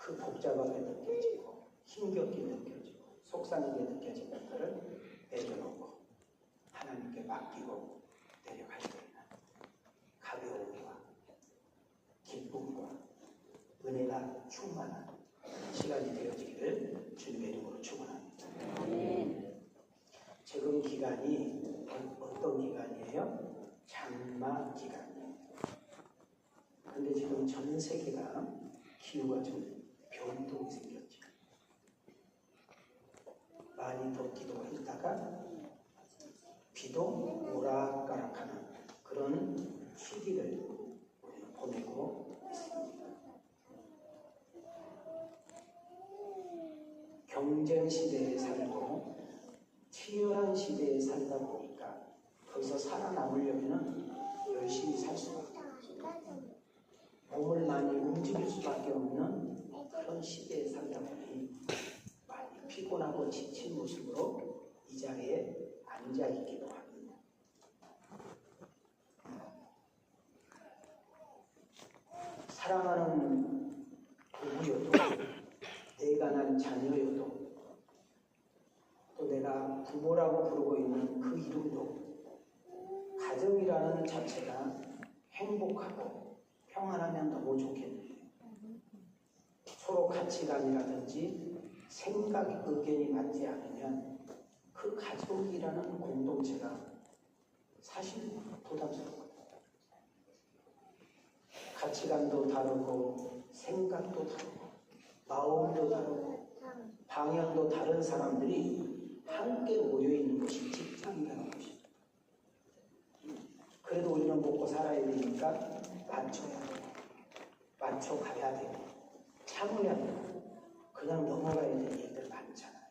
그 복잡하게 느껴지고 힘겹게 느껴지고 속상하게 느껴지는 것들을 내려놓고 하나님께 맡기고 내려갈 때는 가벼움과 기쁨과 은혜가 충만한 시간이 되어지기를 주님의 이름으로 축원합니다. 지금 기간이 어떤 기간이에요? 장마 기간이에요. 그런데 지금 전 세계가 기후가 좀 변동이 생겼죠. 많이 덥기도 했다가 비도 오락가락하는 그런 시기를 우리는 보내고 있습니다. 경쟁 시대에 살고 치열한 시대에 살다 보니까 거기서 살아남으려면 열심히 살 수밖에 없어요. 몸을 많이 움직일 수밖에 없는 그런 시대에 살다 보니 많이 피곤하고 지친 모습으로 이 자리에 앉아 있기도 합니다. 사랑하는 부부여도 내가 난 자녀여도 또 내가 부모라고 부르고 있는 그 이름도 가정이라는 자체가 행복하고 평안하면 너무 좋겠네요. 서로 가치관이라든지 생각, 의견이 맞지 않으면 그 가족이라는 공동체가 사실 부담스럽거든요. 가치관도 다르고 생각도 다르고 마음도 다르고 방향도 다른 사람들이 함께 모여있는 것이 직장이라는 것입니다. 그래도 우리는 먹고 살아야 되니까 맞춰야 돼요. 맞춰가야 돼요. 참아야 돼요. 그냥 넘어가야 되는 얘기들 많잖아요.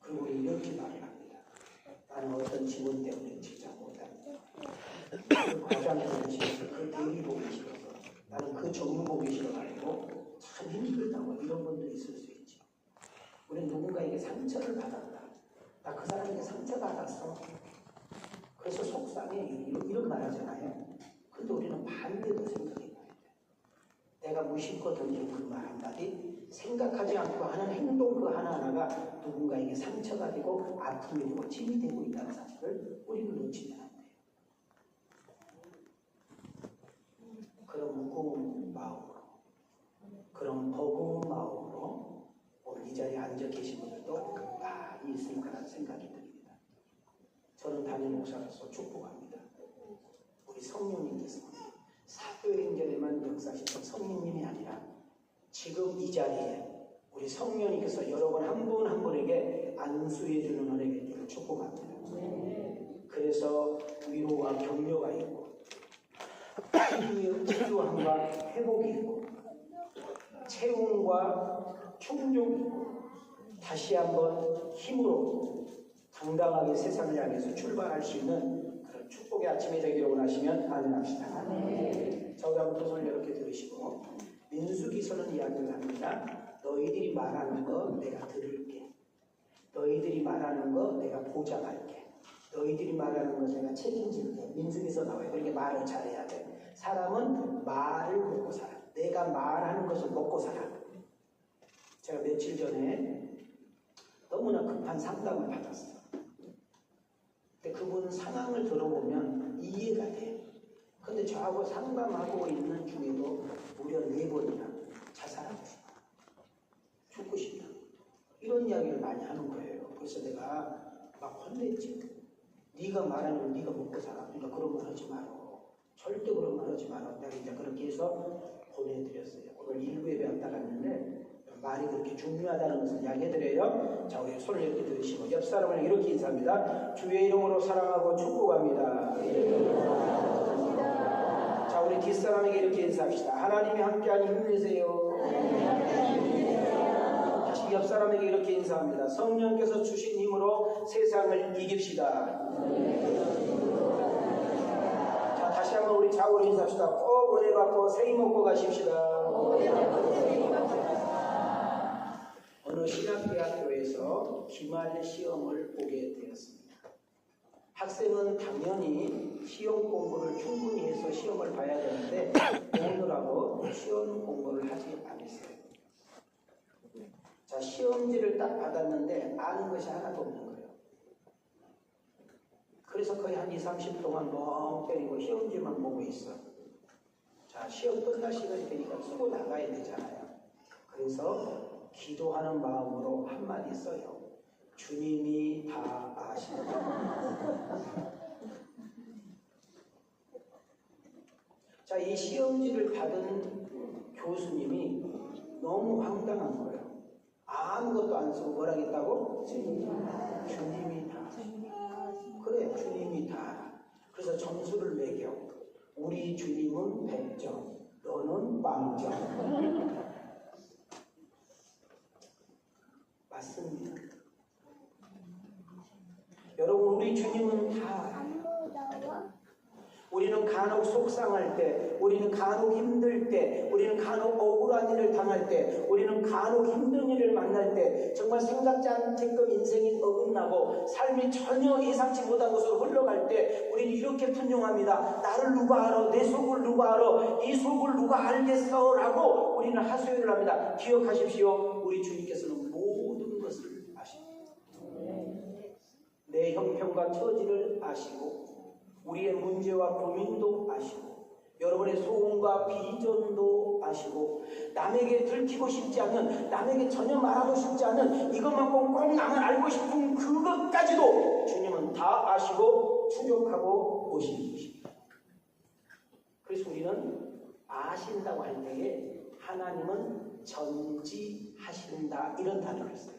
그리고 우리 이렇게 말을 합니다. 나는 어떤 직원 때문에 직장 못합니다. 그 과장 때문에 싫어서 그 대리 보기 싫어서 나는 그 전문 보기 싫어가지고 참 힘들다고 이런 분도 있을 수 있죠. 우리는 누군가에게 상처를 받았다. 나 그 사람에게 상처받았어. 그래서 속상해. 이런 말 하잖아요. 근데 우리는 반대로 생각해봐야 돼. 내가 무심코 던진 그 말 한마디 생각하지 않고 하는 행동 그 하나하나가 누군가에게 상처가 되고 아픔이 되고 짐이 되고 있다는 사실을 우리는 놓치면 안 돼요. 그런 무거운 마음으로 그런 버거운 마음으로 오늘 이 자리에 앉아 계신 분들도 많이 있을 거라는 생각이 듭니다. 저는 담임 목사로서 축복합니다. 우리 성령님께서 사도행전에만 역사하시던 성령님이 아니라 지금 이 자리에 우리 성령님께서 여러분 한 분 한 분에게 안수해 주는 은혜가 있기를 축복합니다. 그래서 위로와 격려가 있고 치유함과 회복이 있고 채움과 충족이 있고 다시 한번 힘으로 당당하게 세상을 향해서 출발할 수 있는 그런 축복의 아침이 되기를 원하시면 아멘합시다. 저기 한번 손을 이렇게 들으시고 민수기서는 이야기를 합니다. 너희들이 말하는 거 내가 들을게. 너희들이 말하는 거 내가 보장할게. 너희들이 말하는 거 내가 책임질게. 민수기서 나와요. 그렇게 말을 잘해야 돼. 사람은 말을 먹고 살아. 내가 말하는 것을 먹고 살아. 제가 며칠 전에 너무나 급한 상담을 받았어요. 근데 그분 상황을 들어보면 이해가 돼. 근데 저하고 상담하고 있는 중에도 무려 4번이나 자살하고 싶다. 죽고 싶다. 이런 이야기를 많이 하는 거예요. 그래서 내가 막 혼냈지. 네가 말하는 걸 네가 먹고 살아. 그러니까 그런 말 하지 말어. 절대 그런 말 하지 말어. 내가 이제 그렇게 해서 보내드렸어요. 오늘 1부에 배웠다 갔는데 말이 그렇게 중요하다는 것을 이야기해드려요. 자, 우리 손을 이렇게 들으시고 옆 사람을 이렇게 인사합니다. 주의 이름으로 사랑하고 축복합니다. 자, 우리 뒷사람에게 이렇게 인사합시다. 하나님이 함께하니 힘내세요. 다시 옆 사람에게 이렇게 인사합니다. 성령께서 주신 힘으로 세상을 이깁시다. 자, 다시 한번 우리 좌우로 인사합시다. 꼭 은혜 받고 새 힘 얻고 가십시다. 어느 신학대학교에서 기말 시험을 보게 되었습니다. 학생은 당연히 시험 공부를 충분히 해서 시험을 봐야 되는데 오느라고 시험 공부를 하지 않았어요. 자, 시험지를 딱 받았는데 아는 것이 하나도 없는 거예요. 그래서 거의 한 2~30분 동안 멍 때리고 시험지만 보고 있어. 자, 시험 끝날 시간이 되니까 쓰고 나가야 되잖아요. 그래서 기도하는 마음으로 한마디 써요. 주님이 다 아신다. 자, 이 시험지를 받은 교수님이 너무 황당한 거예요. 아무것도 안 쓰고 뭐라겠다고? 주님이 다. 그래, 주님이 다. 그래서 점수를 매겨. 우리 주님은 100점, 너는 0점. 맞습니다. 여러분, 우리 주님은 다. 우리는 간혹 속상할 때, 우리는 간혹 힘들 때, 우리는 간혹 억울한 일을 당할 때, 우리는 간혹 힘든 일을 만날 때, 정말 생각지 않게끔 인생이 어긋나고 삶이 전혀 예상치 못한 것으로 흘러갈 때 우리는 이렇게 분명합니다. 나를 누가 알아? 내 속을 누가 알아? 이 속을 누가 알겠어? 라고 우리는 하소연을 합니다. 기억하십시오. 우리 주님께서는 모든 것을 아십니다. 내 형편과 처지를 아시고 우리의 문제와 고민도 아시고 여러분의 소원과 비전도 아시고 남에게 들키고 싶지 않은, 남에게 전혀 말하고 싶지 않은 이것만큼 꼭 나만 알고 싶은 그것까지도 주님은 다 아시고 추적하고 오시는 것입니다. 그래서 우리는 아신다고 할 때에 하나님은 전지하신다 이런 단어를 써요.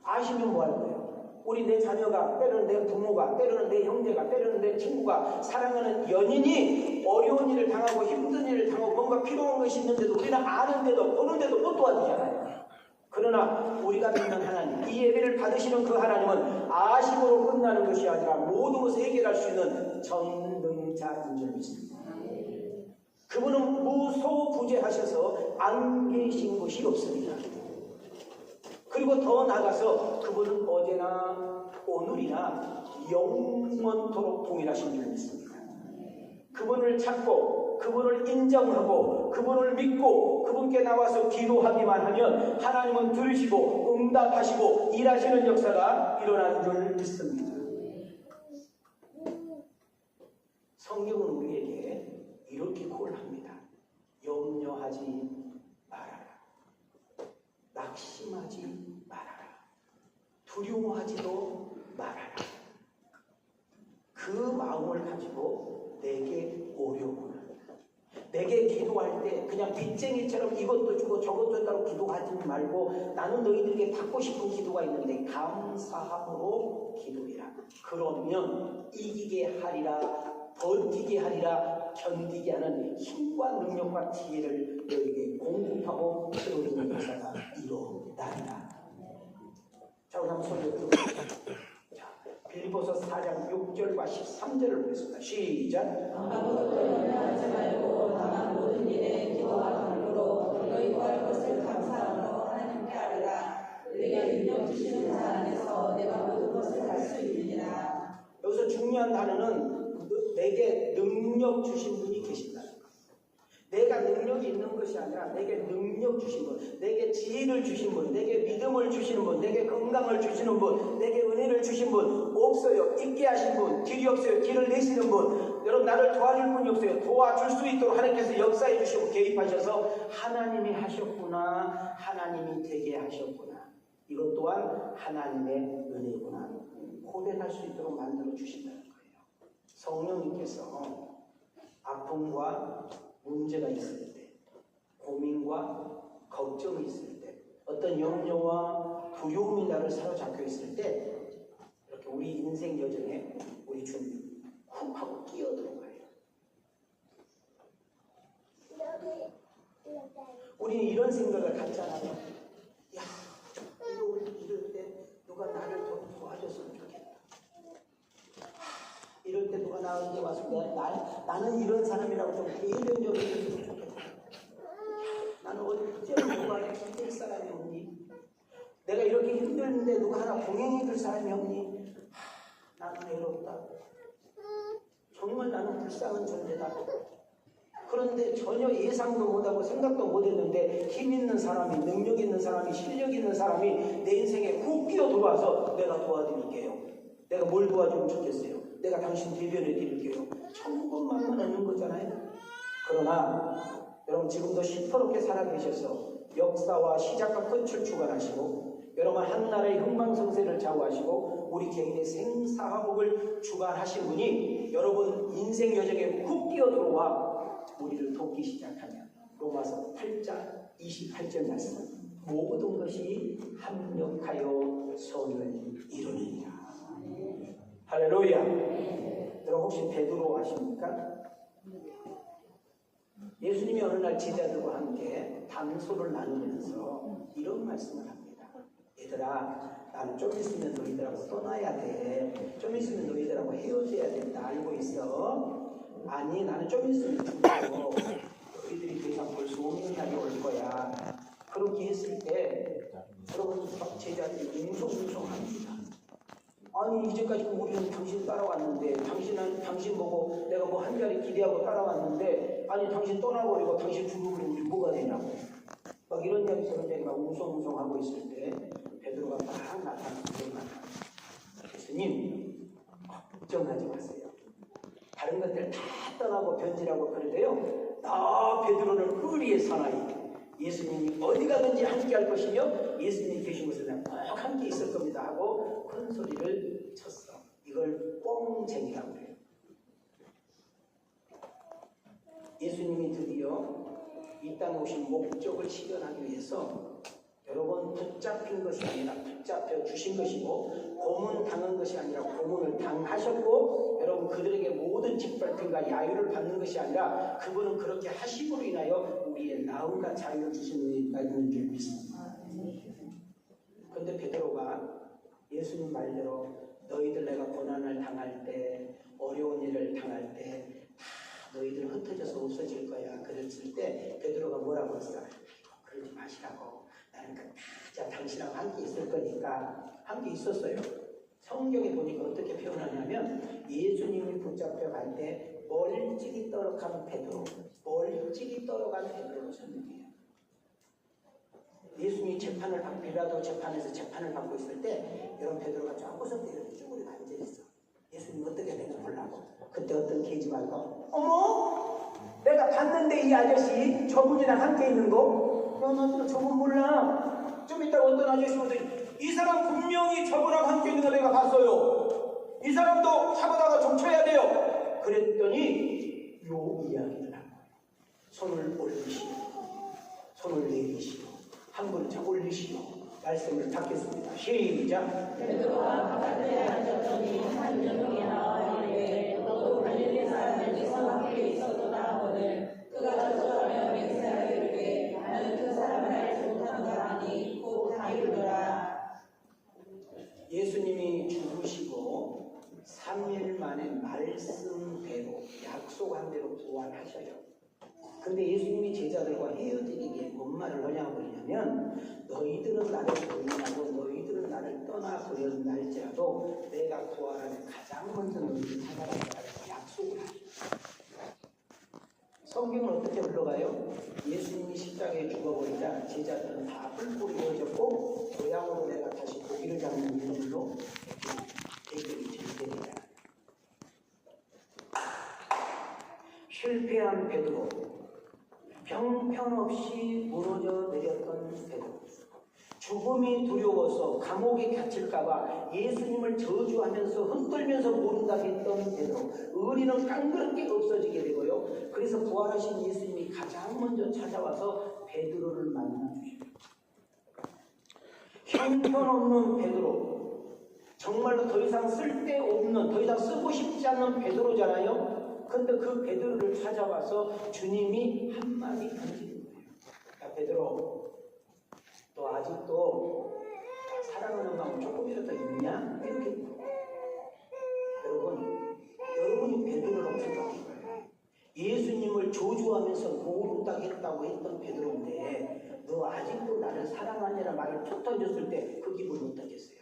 아시면 뭐 할 거예요? 우리 내 자녀가, 때로는 내 부모가, 때로는 내 형제가, 때로는 내 친구가, 사랑하는 연인이 어려운 일을 당하고 힘든 일을 당하고 뭔가 필요한 것이 있는데도 우리는 아는데도 보는데도 못 도와주잖아요. 그러나 우리가 믿는 하나님, 이 예배를 받으시는 그 하나님은 아심으로 끝나는 것이 아니라 모든 것을 해결할 수 있는 전능자인 줄 믿습니다. 그분은 무소부재하셔서 안 계신 곳이 없습니다. 그리고 더 나아가서 그분은 어제나 오늘이나 영원토록 동일하신 줄 믿습니다. 그분을 찾고 그분을 인정하고 그분을 믿고 그분께 나와서 기도하기만 하면 하나님은 들으시고 응답하시고 일하시는 역사가 일어나는 줄 믿습니다. 성경은 우리에게 이렇게 콜합니다. 염려하지 말아라. 낙심하지 말아라. 두려워하지도 말아라. 그 마음을 가지고 내게 오려구나. 내게 기도할 때 그냥 빚쟁이처럼 이것도 주고 저것도 준다고 기도하지 말고 나는 너희들에게 받고 싶은 기도가 있는데 감사함으로 기도해라. 그러면 이기게 하리라. 버티게 하리라. 견디게 하는 힘과 능력과 지혜를 너에게 공급하고 세우는 역사가 일어나리라. 자, 우리 한번 손을 들어보자. 자, 빌립보서 4장 6절과 13절을 보겠습니다. 시작. 아무것도 염려하지 말고 다만 모든 일에 기도와 간구로 너희 구할 것을 감사함으로 하나님께 아뢰라. 내게 능력 주시는 자 안에서 내가 모든 것을 할 수 있느니라. 여기서 중요한 단어는 내게 능력 주신 분이 계신다는 것. 내가 능력이 있는 것이 아니라 내게 능력 주신 분, 내게 지혜를 주신 분, 내게 믿음을 주시는 분, 내게 건강을 주시는 분, 내게 은혜를 주신 분 없어요. 있게 하신 분, 길이 없어요. 길을 내시는 분, 여러분 나를 도와줄 분이 없어요. 도와줄 수 있도록 하나님께서 역사해 주시고 개입하셔서 하나님이 하셨구나, 하나님이 되게 하셨구나. 이것 또한 하나님의 은혜구나 고백할 수 있도록 만들어 주신다는 거예요. 성령님께서 아픔과 문제가 있을 때, 고민과 걱정이 있을 때, 어떤 염려와 두려움이 나를 사로잡혀 있을 때 이렇게 우리 인생 여정에 우리 주님 훅 하고 끼어들어가요. 우리는 이런 생각을 갖잖아요. 야, 이럴 때 누가 나를 더 도와줬으면 좋겠다. 이럴 때 누가 나한테 와서 나는 이런 사람이라고 좀 대변적으로 해줬으면 좋겠다. 나는 어째 누가 힘들 사람이 없니? 내가 이렇게 힘들는데 누가 하나 동행해 줄 사람이 없니? 나는 외롭다. 정말 나는 불쌍한 존재다. 그런데 전혀 예상도 못하고 생각도 못했는데 힘 있는 사람이, 능력 있는 사람이, 실력 있는 사람이 내 인생에 훅 뛰어 들어와서 내가 도와드릴게요. 내가 뭘 도와주면 좋겠어요. 내가 당신 대변해 드릴게요. 천국만은 얻는 거잖아요. 그러나 여러분 지금도 시퍼렇게 살아계셔서 역사와 시작과 끝을 주관하시고 여러분 한 나라의 흥망성쇠를 좌우하시고 우리 개인의 생사화복을 주관하신 분이 여러분 인생 여정에 훅 뛰어들어와 우리를 돕기 시작하면 로마서 8장 28절 말씀 모든 것이 합력하여 선을 이루느니라. 할렐루야. 여러분 혹시 베드로 아십니까? 예수님이 어느 날 제자들과 함께 담소를 나누면서 이런 말씀을 합니다. 얘들아, 나는 좀 있으면 너희들하고 떠나야 돼. 좀 있으면 너희들하고 헤어져야 된다. 알고 있어? 아니, 나는 좀 있으면 죽고 너희들이 더 이상 볼 수 없는 날이 올 거야. 그렇게 했을 때 여러분 제자들이 웅성웅성합니다. 아니 이제까지 우리는 당신 따라왔는데 당신 보고 내가 뭐 한 자리 기대하고 따라왔는데 아니 당신 떠나버리고 당신 죽어버리면 우리 뭐가 되냐고 막 이런 이야기 저런 이야기 막 웅성웅성하고 있을 때 베드로가 막 나타났어요. 예수님 걱정하지 마세요. 다른 것들 다 떠나고 변질하고 그러대요. 나 베드로는 의리의 사나이 예수님이 어디 가든지 함께 할 것이며 예수님이 계신 곳에 꼭 함께 있을 겁니다 하고 큰 소리를 쳤어. 이걸 뻥쟁이라고 해요. 예수님이 드디어 이 땅에 오신 목적을 실현하기 위해서 여러분 붙잡힌 것이 아니라 붙잡혀 주신 것이고 고문당한 것이 아니라 고문을 당하셨고 여러분 그들에게 모든 짓밟힘과 야유를 받는 것이 아니라 그분은 그렇게 하심으로 인하여 우리의 나음과 자유를 주시는 의가 있는 줄 믿습니다. 그런데 베드로가 예수님 말대로 너희들 내가 고난을 당할 때 어려운 일을 당할 때 다 너희들 흩어져서 없어질 거야. 그랬을 때 베드로가 뭐라고 했어? 아이고 그러지 마시라고. 나는 자 당신하고 함께 있을 거니까 함께 있었어요. 성경에 보니까 어떻게 표현하냐면 예수님이 붙잡혀 갈 때 멀찍이 떨어간 베드로, 멀찍이 떨어간 베드로를 선택해요. 예수님이 빌라도 재판에서 재판을 받고 있을 때 여러분 베드로가 저 구석에 이렇게 쭈그리고 앉아있어. 예수님 어떻게 되나 보려고. 그때 어떤 계집아이가 어머 내가 봤는데 이 아저씨 저분이랑 함께 있는 거 너 저분 몰라. 좀 이따 어떤 아저씨 오더니 이 사람 분명히 저분하고 함께 있는 거 내가 봤어요. 이 사람도 잡아다가 좀 쳐야 돼요. 그랬더니 요 이야기를 한 거예요. 손을 올리시오. 손을 내리시오. 한 분 자 올리시오. 말씀을 닫겠습니다. 시작. 베드로가 바깥에 앉았더니 한 여종이 나와 이르되 너도 갈릴리 사람에게서 함께 있었도다 하거늘 그가 저주하며 맹세하여 이르되 나는 그 사람을 알지 못하노라 하니 곧 다 이르더라. 예수님이 죽으시고 3일 만에 말씀대로 약속한 대로 부활하셔요. 근데 예수님이 제자들과 헤어지기에 뭔 말을 하냐고 그러냐면 너희들은 나를 부인하고 너희들은 나를 떠나버린 날지라도 내가 부활하는 가장 먼저 너희들 찾아간다고 약속을 하죠. 성경은 어떻게 흘러가요? 예수님이 십자가에 죽어버리자 제자들은 다 뿔뿔이 흩어졌고 고향으로 내가 다시 고기를 잡는 이름으로 대결이 진행됩니다. 실패한 베드로, 형편없이 무너져 내렸던 베드로, 죽음이 두려워서 감옥에 갇힐까봐 예수님을 저주하면서 흔들면서 모른다 했던 베드로, 의리는 깡그렇게 없어지게 되고요. 그래서 부활하신 예수님이 가장 먼저 찾아와서 베드로를 만나주십니다. 형편없는 베드로, 정말로 더 이상 쓸데없는, 더 이상 쓰고 싶지 않는 베드로잖아요. 근데 그 베드로를 찾아와서 주님이 한마디 던지는 거예요. 야 베드로, 너 아직도 사랑하는 마음 조금이라도 있냐? 이렇게. 여러분이 베드로라고 생각해 봐요. 예수님을 저주하면서 모른다 했다고 했던 베드로인데 너 아직도 나를 사랑하냐는 말을 툭 던졌을 때 그 기분 어떻겠어요?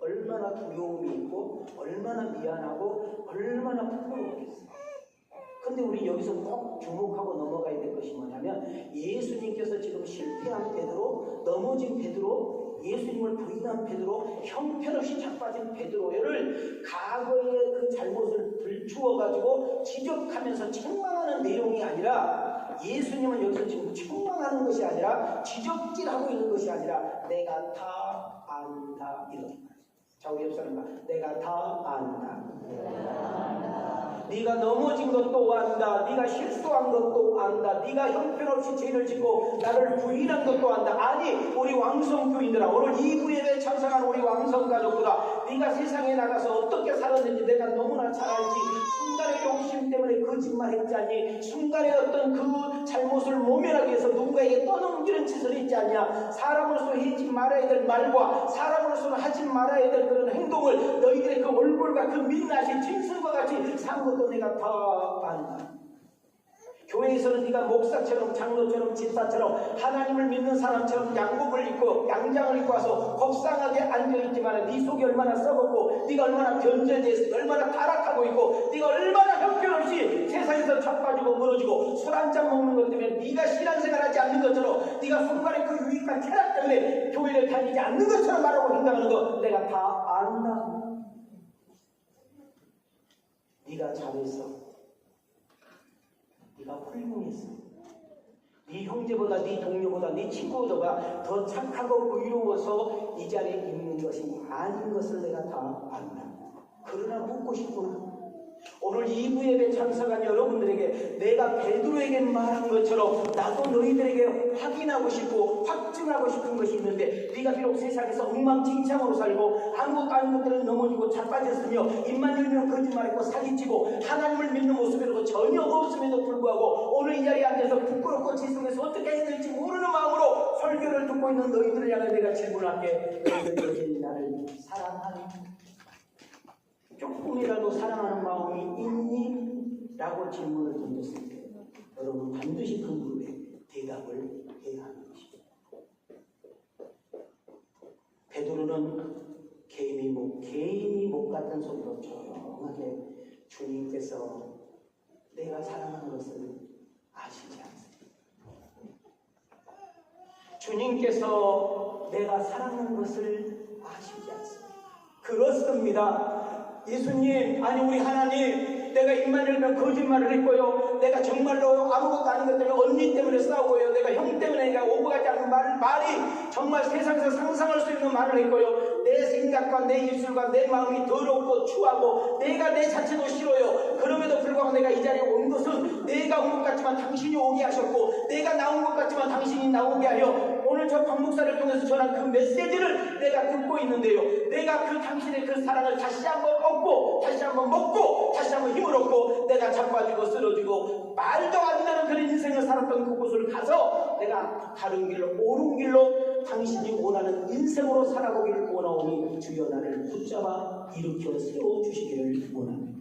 얼마나 두려움이 있고 얼마나 미안하고 얼마나 부끄러웠겠어요. 근데 우리 여기 여기서 꼭 주목하고 넘어가야 될 것이 뭐냐면 예수님께서 지금 실패한 베드로, 넘어진 베드로, 예수님을 부인한 베드로, 형편없이 자빠진 베드로를 과거의 그 잘못을 들추어가지고 지적하면서 책망하는 내용이 아니라 예수님은 여기서 지금 책망하는 것이 아니라 지적질하고 있는 것이 아니라 내가 다 안다 이런 거예요. 자, 우리 옆 사람과 내가 다 안다. 네가 넘어진 것도 안다. 네가 실수한 것도 안다. 네가 형편없이 죄를 짓고 나를 부인한 것도 안다. 아니 우리 왕성교인들아, 오늘 2부에 참석한 우리 왕성가족들아, 네가 세상에 나가서 어떻게 살았는지 내가 너무나 잘 알지. 순간의 욕심 때문에 거짓말했지 않니? 순간의 어떤 그 잘못을 모면하기 위해서 누군가에게 떠넘기는 짓을 했지 않냐? 사람으로서 하지 말아야 될 말과 사람으로서는 하지 말아야 될 그런 행동을 너희들의 그 얼굴과 그 민낯이 짐승과 같이 산 것도 내가 다 안다. 교회에서는 네가 목사처럼 장로처럼 집사처럼 하나님을 믿는 사람처럼 양복을 입고 양장을 입고 와서 곱상하게 앉아있지만 네 속이 얼마나 썩었고 네가 얼마나 변절되어 얼마나 타락하고 있고 네가 얼마나 형편없이 세상에서 자빠지고 무너지고 술 한잔 먹는 것 때문에 네가 신앙생활하지 않는 것처럼 네가 순간에 그 유익한 쾌락 때문에 교회를 다니지 않는 것처럼 말하고 행동하는 거 내가 다 안다. 네가 잘했어. 네가 훌륭했어. 네 형제보다 네 동료보다 네 친구보다 더 착하고 의로워서 이 자리에 있는 것이 아닌 것을 내가 다 안다. 그러나 묻고 싶구나. 오늘 2부 예배 참석한 여러분들에게 내가 베드로에게 말한 것처럼 나도 너희들에게 확인하고 싶고 확증하고 싶은 것이 있는데, 네가 비록 세상에서 엉망진창으로 살고 한국 가는 것들은 넘어지고 자빠졌으며 입만 열면 거짓말했고 사기치고 하나님을 믿는 모습이라고 전혀 없음에도 불구하고 오늘 이 자리에 앉아서 부끄럽고 죄송해서 어떻게 해야 될지 모르는 마음으로 설교를 듣고 있는 너희들을 향해 내가 질문할게. 너희들 여전히 나를 사랑하니? 조금이라도 사랑하는 마음이 있니? 라고 질문을 던졌을 때 여러분 반드시 그 물에 대답을 해야 하는 것입니다. 베드로는 개인이 못 같은 소리로 조용하게 주님께서 내가 사랑하는 것을 아시지 않습니까? 주님께서 내가 사랑하는 것을 아시지 않습니까? 그렇습니다. 예수님, 아니 우리 하나님, 내가 입만 열면 거짓말을 했고요, 내가 정말로 아무것도 아닌 것 때문에 언니 때문에 싸우고요, 내가 형 때문에 내가 오버가지 않는 말이 정말 세상에서 상상할 수 있는 말을 했고요, 내 생각과 내 입술과 내 마음이 더럽고 추하고 내가 내 자체도 싫어요. 그럼에도 불구하고 내가 이 자리에 온 것은 내가 온 것 같지만 당신이 오게 하셨고 내가 나온 것 같지만 당신이 나오게 하여 오늘 저 박 목사를 통해서 전한 그 메시지를 내가 듣고 있는데요, 내가 그 당신의 그 사랑을 다시 한번 얻고 다시 한번 먹고 다시 한번 힘을 얻고 내가 자빠지고 쓰러지고 말도 안 되는 그런 인생을 살았던 그곳을 가서 내가 다른 길로 옳은 길로 당신이 원하는 인생으로 살아보기를 원하오니 주여 나를 붙잡아 일으켜 세워주시기를 원합니다.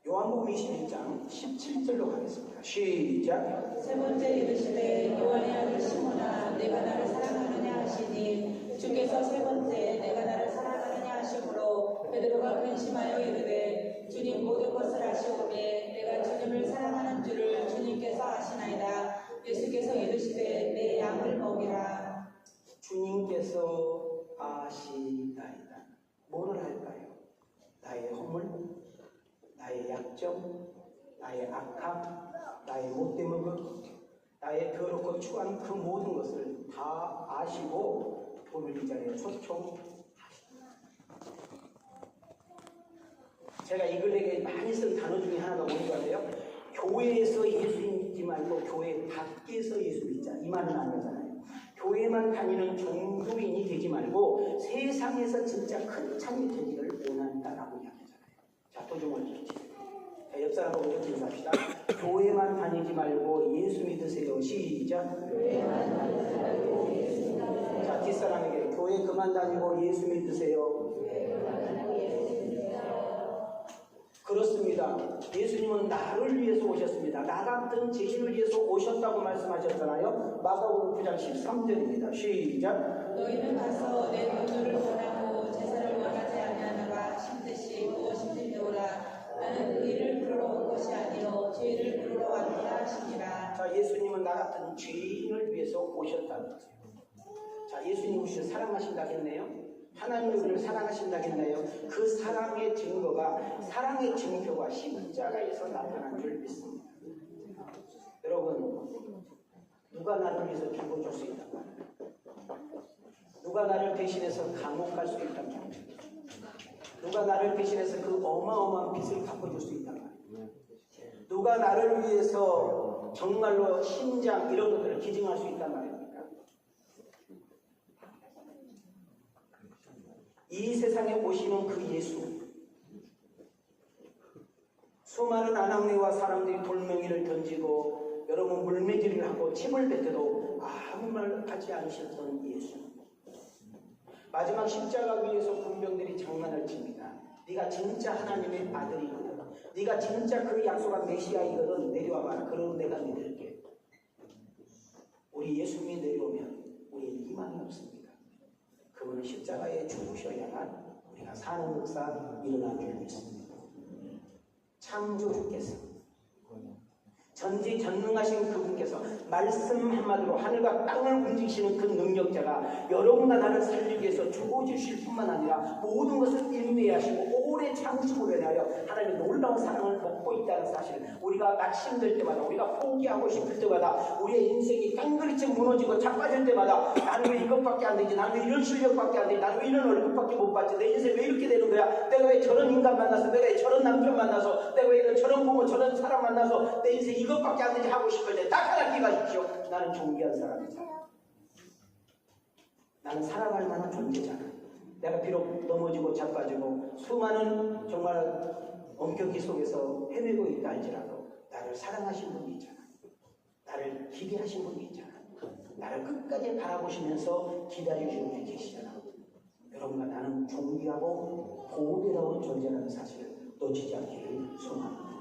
요한복음 21장 17절로 가겠습니다. 시작. 세 번째 이르시되 요한의 아들 시몬아 내가 나를 사랑하느냐 하시니 주께서 세 번째 내가 나를 사랑하느냐 하시므로 베드로가 근심하여 이르되 주님 모든 것을 아시오매 내가 주님을 사랑하는 줄을 주님께서 아시나이다. 예수께서 이르시되 내 양을 먹이라. 주님께서 아시나이다. 뭐를 할까요? 나의 허물, 나의 약점, 나의 악함, 나의 못된 것, 나의 더럽고 추한 그 모든 것을 다 아시고 오늘 이 자리에 초청하십니다. 제가 이 글에게 많이 쓴 단어 중에 하나가 뭔가요? 교회에서 예수 믿지 말고 교회 밖에서 예수 믿자, 이 말은 안 하잖아요. 교회만 다니는 종교인이 되지 말고 세상에서 진짜 큰 찬이 되기를 원한다라고 이야기하잖아요. 자, 도중을 지키세요. 자, 옆 사람하고 이렇게 인사합시다. 교회만 다니지 말고 예수 믿으세요. 시작. 자, 뒷사람에게 교회 그만 다니고 예수 믿으세요. 그렇습니다. 예수님은 나를 위해서 오셨습니다. 나 같은 죄인을 위해서 오셨다고 말씀하셨잖아요. 마가복음 9장 13절입니다. 시작. 너희는 가서 내 돈을 원하고 제사를 원하지 아니하노라. 심듯이 무엇인지 배우라. 나는 의를 부르러 온 것이 아니요 죄를 부르러 왔노라 하시니라. 자, 예수님은 나 같은 죄인을 위해서 오셨다는 거죠. 자, 예수님 우리를 사랑하신다겠네요. 하나님 우리를 사랑하신다겠네요. 그 사랑의 증거가, 사랑의 증표가 십자가에서 나타난 줄 믿습니다. 여러분, 누가 나를 위해서 죽어줄 수 있단 말이에요? 누가 나를 대신해서 감옥 갈 수 있단 말이에요? 누가 나를 대신해서 그 어마어마한 빚을 갚아줄 수 있단 말이에요? 누가 나를 위해서 정말로 신장 이런 것들을 기증할 수 있단 말입니까? 이 세상에 오시는 그 예수, 수많은 아낙네와 사람들이 돌멩이를 던지고 여러분 물매질을 하고 침을 뱉어도 아무 말 하지 않으셨던 예수, 마지막 십자가 위에서 군병들이 장난을 칩니다. 네가 진짜 하나님의 아들이거든, 네가 진짜 그 약속한 메시아이거든, 내려와봐라. 그러면 내가 믿을게. 우리 예수님이 내려오면 우리는 희망이 없습니다. 그분은 십자가에 죽으셔야만 우리가 사는 역사 일어난 줄 믿습니다. 창조주께서, 전지전능하신 그분께서 말씀 한마디로 하늘과 땅을 움직이시는 그 능력자가 여러분과 나를 살리기 위해서 죽어주실 뿐만 아니라 모든 것을 인내하시고 오래 참으심으로 인하여 하나님의 놀라운 사랑을 먹고 있다는 사실, 우리가 낙심될 때마다, 우리가 포기하고 싶을 때마다, 우리의 인생이 깡그리째 무너지고 자빠질 때마다 나는 왜 이것밖에 안 되지, 나는 왜 이런 실력밖에 안 되지, 나는 왜 이런 월급밖에 못 받지, 내 인생 왜 이렇게 되는 거야, 내가 왜 저런 인간 만나서, 내가 왜 저런 남편 만나서, 내가 왜 이런 저런 부모 저런 사람 만나서 내 인생 이것밖에 안 되지 하고 싶을 때 딱 하나 기가십시오. 나는 존귀한 사람이잖아. 나는 사랑할 만한 존재잖아. 내가 비록 넘어지고 자빠지고 수많은 정말 엄격히 속에서 헤매고 있다 할지라도 나를 사랑하신 분이 있잖아. 나를 기대하신 분이 있잖아. 나를 끝까지 바라보시면서 기다려주는 분이 계시잖아. 여러분과 나는 존귀하고 보배로운 존재라는 사실을 놓치지 않기를 소망합니다.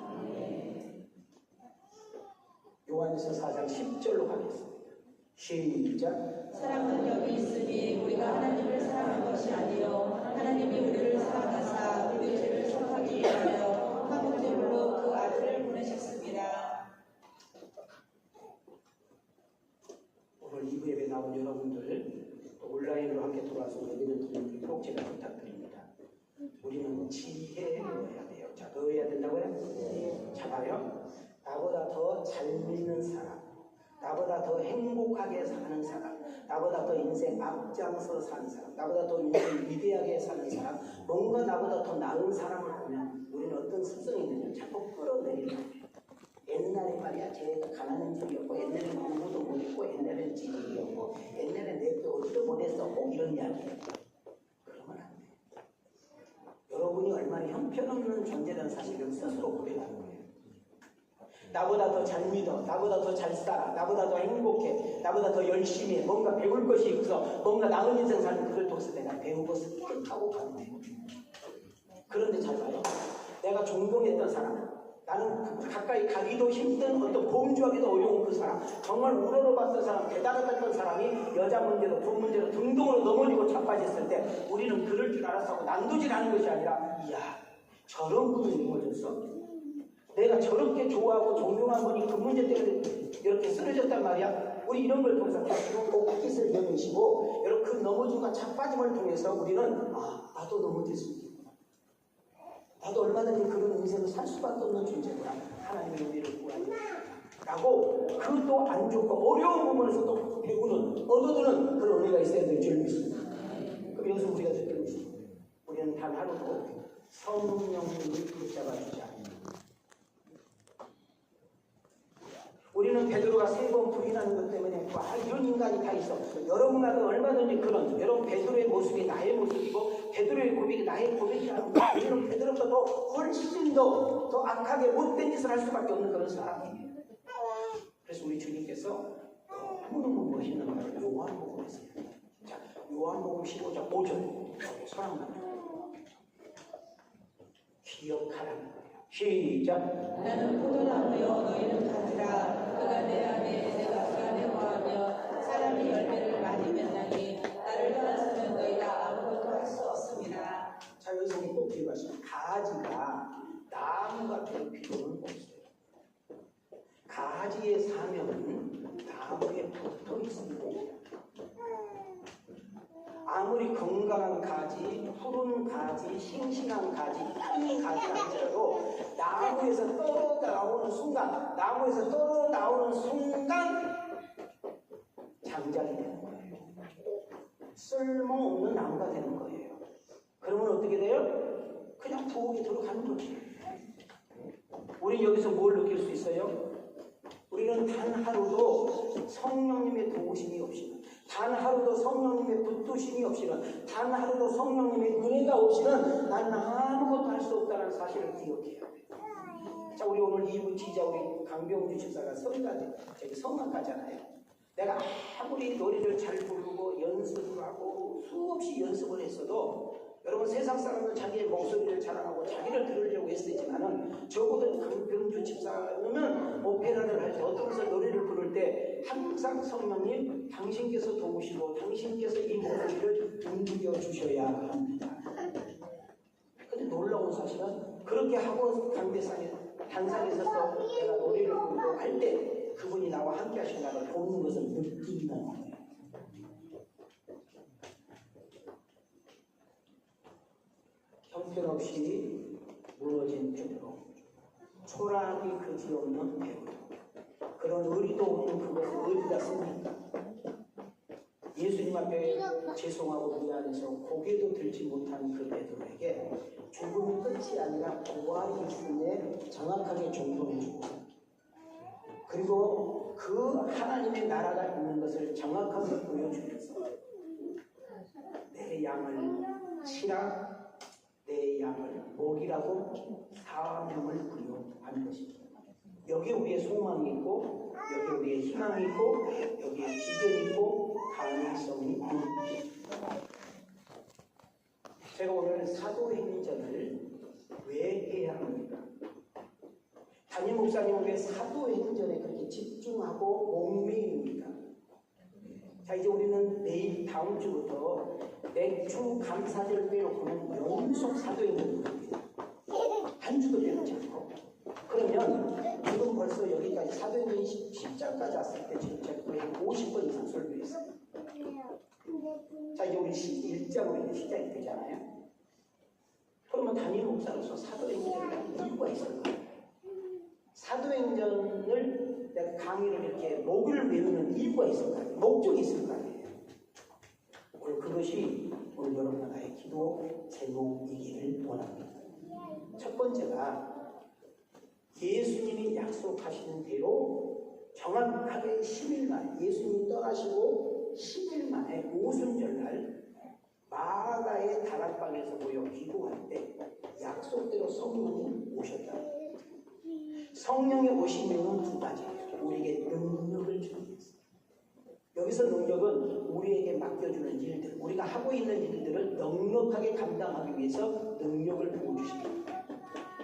요한일서 4장 10절로 가겠습니다. 시작. 사랑은 여기 있으니 우리가 하나님을 사랑한 것이 아니요 하나님이 우리를 사랑하사 우리 죄를 속하기 위하여 한 번제물로 그 아들을 보내셨습니다. 오늘 2부 예배 나온 여러분들, 또 온라인으로 함께 돌아와서 예배를 드리는 우리 꼭 제가 부탁드립니다. 우리는 지혜여야 돼요. 자, 넣어야 된다고요? 자, 봐요. 나보다 더 잘 믿는 사람, 나보다 더 행복하게 사는 사람, 나보다 더 인생 앞장서 사는 사람, 나보다 더 인생 위대하게 사는 사람, 뭔가 나보다 더 나은 사람을 보면 우리는 어떤 습성이 있느냐, 자꾸 끌어내리는 거예요. 옛날에 말이야, 쟤가 가난한 집이었고, 옛날에 공부도 못했고, 옛날에 지식이었고, 옛날에 내가 어디도 못했어, 꼭 이런 이야기예요. 그러면 안 돼. 여러분이 얼마나 형편없는 존재라는 사실을 스스로 고백하는 거예요. 나보다 더 잘 믿어, 나보다 더 잘 살아, 나보다 더 행복해, 나보다 더 열심히 해, 뭔가 배울 것이 있어, 뭔가 나은 인생 사는 그걸 통해서 내가 배우고 습득하고 가는 거예요. 그런데 잘 봐요. 내가 존경했던 사람, 나는 가까이 가기도 힘든 어떤 범주하기도 어려운 그 사람, 정말 우러러봤던 사람, 대단했던 사람이 여자 문제로 돈 문제로 등등으로 넘어지고 자빠졌을 때 우리는 그럴 줄 알았어 하고 난도질하는 것이 아니라, 이야, 저런 분이 넘어졌어? 내가 저렇게 좋아하고 존경한 분이 그 문제 때문에 이렇게 쓰러졌단 말이야. 우리 이런 걸 통해서 꼭 뜻을 여미시고, 여러분 그 넘어짐과 자빠짐을 통해서 우리는 나도 넘어질 수 있구나, 나도 얼마든지 그런 인생을 살 수밖에 없는 존재구나, 하나님의 우리를 구하니라고 그것도 안 좋고 어려운 부분에서도 배우는, 얻어두는 그런 은혜가 있어야 될 줄 믿습니다. 그럼 여기서 우리가 듣는 것이, 우리는 단 하루도 성령님을 붙잡아주지 않습니다. 우리는 베드로가 3번 부인하는 것 때문에 이런 인간이 다 있어. 여러분과도 얼마든지 그런, 여러분 베드로의 모습이 나의 모습이고 베드로의 고백이 나의 고백이라는 거예요. 우리는 베드로보다 더 훨씬 더 악하게 못된 짓을 할 수밖에 없는 그런 사람이에요. 그래서 우리 주님께서 너무너무 멋있는 말을 요한복음에 했어요. 자, 요한복음 15장 5절 사랑합니다. 기억하라는 거예요. 시작. 나는 포도나무여 너희는 가지라. 그가 내 안에 내가 그 안에 거하며 사람이 열매를 많이 맺나니 나를 떠나서는 너희가 아무것도 할 수 없습니다. 자, 여기서 꼭 기억하시고 가지의 사명은 나무에 붙어 있습니다. 아무리 건강한 가지, 푸른 가지, 싱싱한 가지, 큰 가지가 할지라도 나무에서 떨어 나오는 순간 장작이 되는 거예요. 쓸모없는 나무가 되는 거예요. 그러면 어떻게 돼요? 그냥 부엌에 들어가는 거죠. 우리 여기서 뭘 느낄 수 있어요? 우리는 단 하루도 성령님의 도우심이 없이는, 단 하루도 성령님의 붙드심이 없이는, 단 하루도 성령님의 은혜가 없이는 나는 아무것도 할 수 없다는 사실을 기억해야 돼요. 자, 우리 오늘 2부 지자 우리 강병주 집사가 성악가잖아요. 내가 아무리 노래를 잘 부르고 연습을 하고 수없이 연습을 했어도 여러분 세상 사람은 자기의 목소리를 자랑하고 자기를 들으려고 애쓰지만은 적어도 강병주 집사는 오페라를 할 때 어떤 것을 노래를 부를 때 항상 성령님 당신께서 도우시고 당신께서 이 목소리를 움직여 주셔야 합니다. 근데 놀라운 사실은 그렇게 하고 단상에 서서 내가 노래를 부르고 할 때 그분이 나와 함께 하신다는 보는 것을 느낀다는 거예요. 형편없이 무너진 베드로, 초라하기 그지없는 베드로, 그런 의리도 없는 그것을 어디다 씁니까? 예수님 앞에 죄송하고 미안해서 고개도 들지 못한 그 베드로에게 죽음이 끝이 아니라 부활이 주님에 정확하게 종통해주고, 그리고 그 하나님의 나라가 있는 것을 정확하게 보여주면서 내 양을 치라, 내 양을 먹이라고 사명을 부여한 것입니다. 여기 우리의 소망이 있고, 여기 우리의 희망이 있고, 여기에 비전이 있고, 가능성이 있습니다. 제가 오늘 사도행전을 왜 해야 합니까? 담임 목사님은 왜 사도행전에 그렇게 집중하고 목매입니까? 자, 이제 우리는 내일 다음 주부터 맥주 감사절 빼놓고는 연속 사도행전을 합니다. 한 주도 빼놓지 않고. 그러면 지금 벌써 여기까지 사도행전 10장까지 왔을 때 지금 제가 거의 50번 이상 설교했어요. 자, 이제 우리 11장으로 이제 시작이 되잖아요. 그러면 담임 목사로서 사도행전을 하는 이유가 있을 거예요. 사도행전을 내가 강의를 이렇게 목을 메우는 이유가 있을 거 아니에요. 목적이 있을 거 아니에요. 오늘 그것이 오늘 여러분 나의 기도 제목이기를 원합니다. 첫 번째가 예수님이 약속하시는 대로 정확하게 10일 만에, 예수님이 떠나시고 10일 만에 오순절날 마가의 다락방에서 모여 기도할 때 약속대로 성령이 오셨다. 성령이 오시면은 두 가지예요. 우리에게 능력을 주는 것입니다. 여기서 능력은 우리에게 맡겨주는 일들, 우리가 하고 있는 일들을 넉넉하게 감당하기 위해서 능력을 부어주십니다.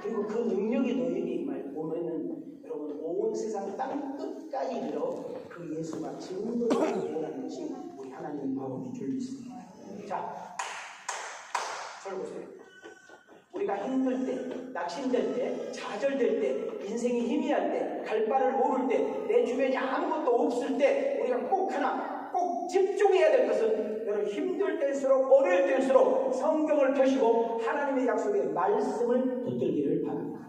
그리고 그 능력이 너에게 임할 보면은 여러분 온 세상 땅 끝까지 이르러 그 예수가 증거를 원하는 것이 우리 하나님의 마음인 줄 믿습니다. 자, 저를 보세요. 우리가 힘들 때, 낙심될 때, 좌절될 때, 인생이 희미할 때, 갈 바를 모를 때, 내 주변에 아무것도 없을 때 우리가 꼭 집중해야 될 것은 여러분 힘들 때일수록 어려울 때일수록 성경을 펴시고 하나님의 약속의 말씀을 붙들기를 바랍니다.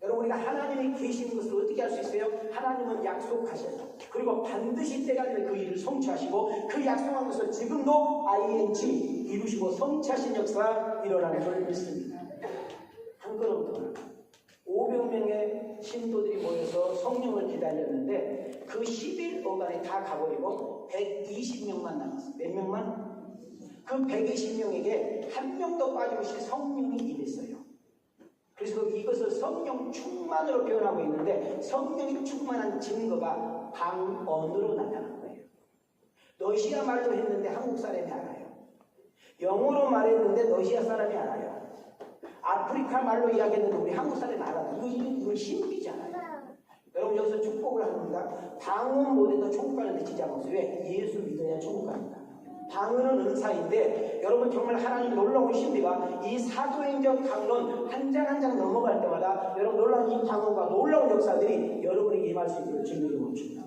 여러분 우리가 하나님이 계시는 것을 어떻게 할 수 있어요? 하나님은 약속하셔요. 그리고 반드시 때가 되면 그 일을 성취하시고 그 약속한 것을 지금도 ING 이루시고 성취하신 역사가 일어나는 걸 믿습니다. 한 걸음 더 500명의 신도들이 모여서 성령을 기다렸는데 그 10일 어간에 다 가버리고 120명만 남았어요. 몇 명만? 그 120명에게 한 명도 빠짐없이 성령이 임했어요. 그래서 이것을 성령 충만으로 표현하고 있는데 성령이 충만한 증거가 방언으로 나타난 거예요. 러시아 말로 했는데 한국 사람이 알아요. 영어로 말했는데 러시아 사람이 알아요. 아프리카 말로 이야기했는데 우리 한국 사람이 알아요. 이거 신비잖아요. 여러분 여기서 축복을 합니다. 방언 못해도 천국 가는데 지장 없어요. 왜? 예수 믿어야 천국 갑니다. 방언은 은사인데 여러분 정말 하나님 놀라운 신비가 이 사도행전 강론 한 장 한 장 넘어갈 때마다 여러분 놀라운 이 방언과 놀라운 역사들이 여러분에게 임할 수 있기를 주님으로 멈춥니다.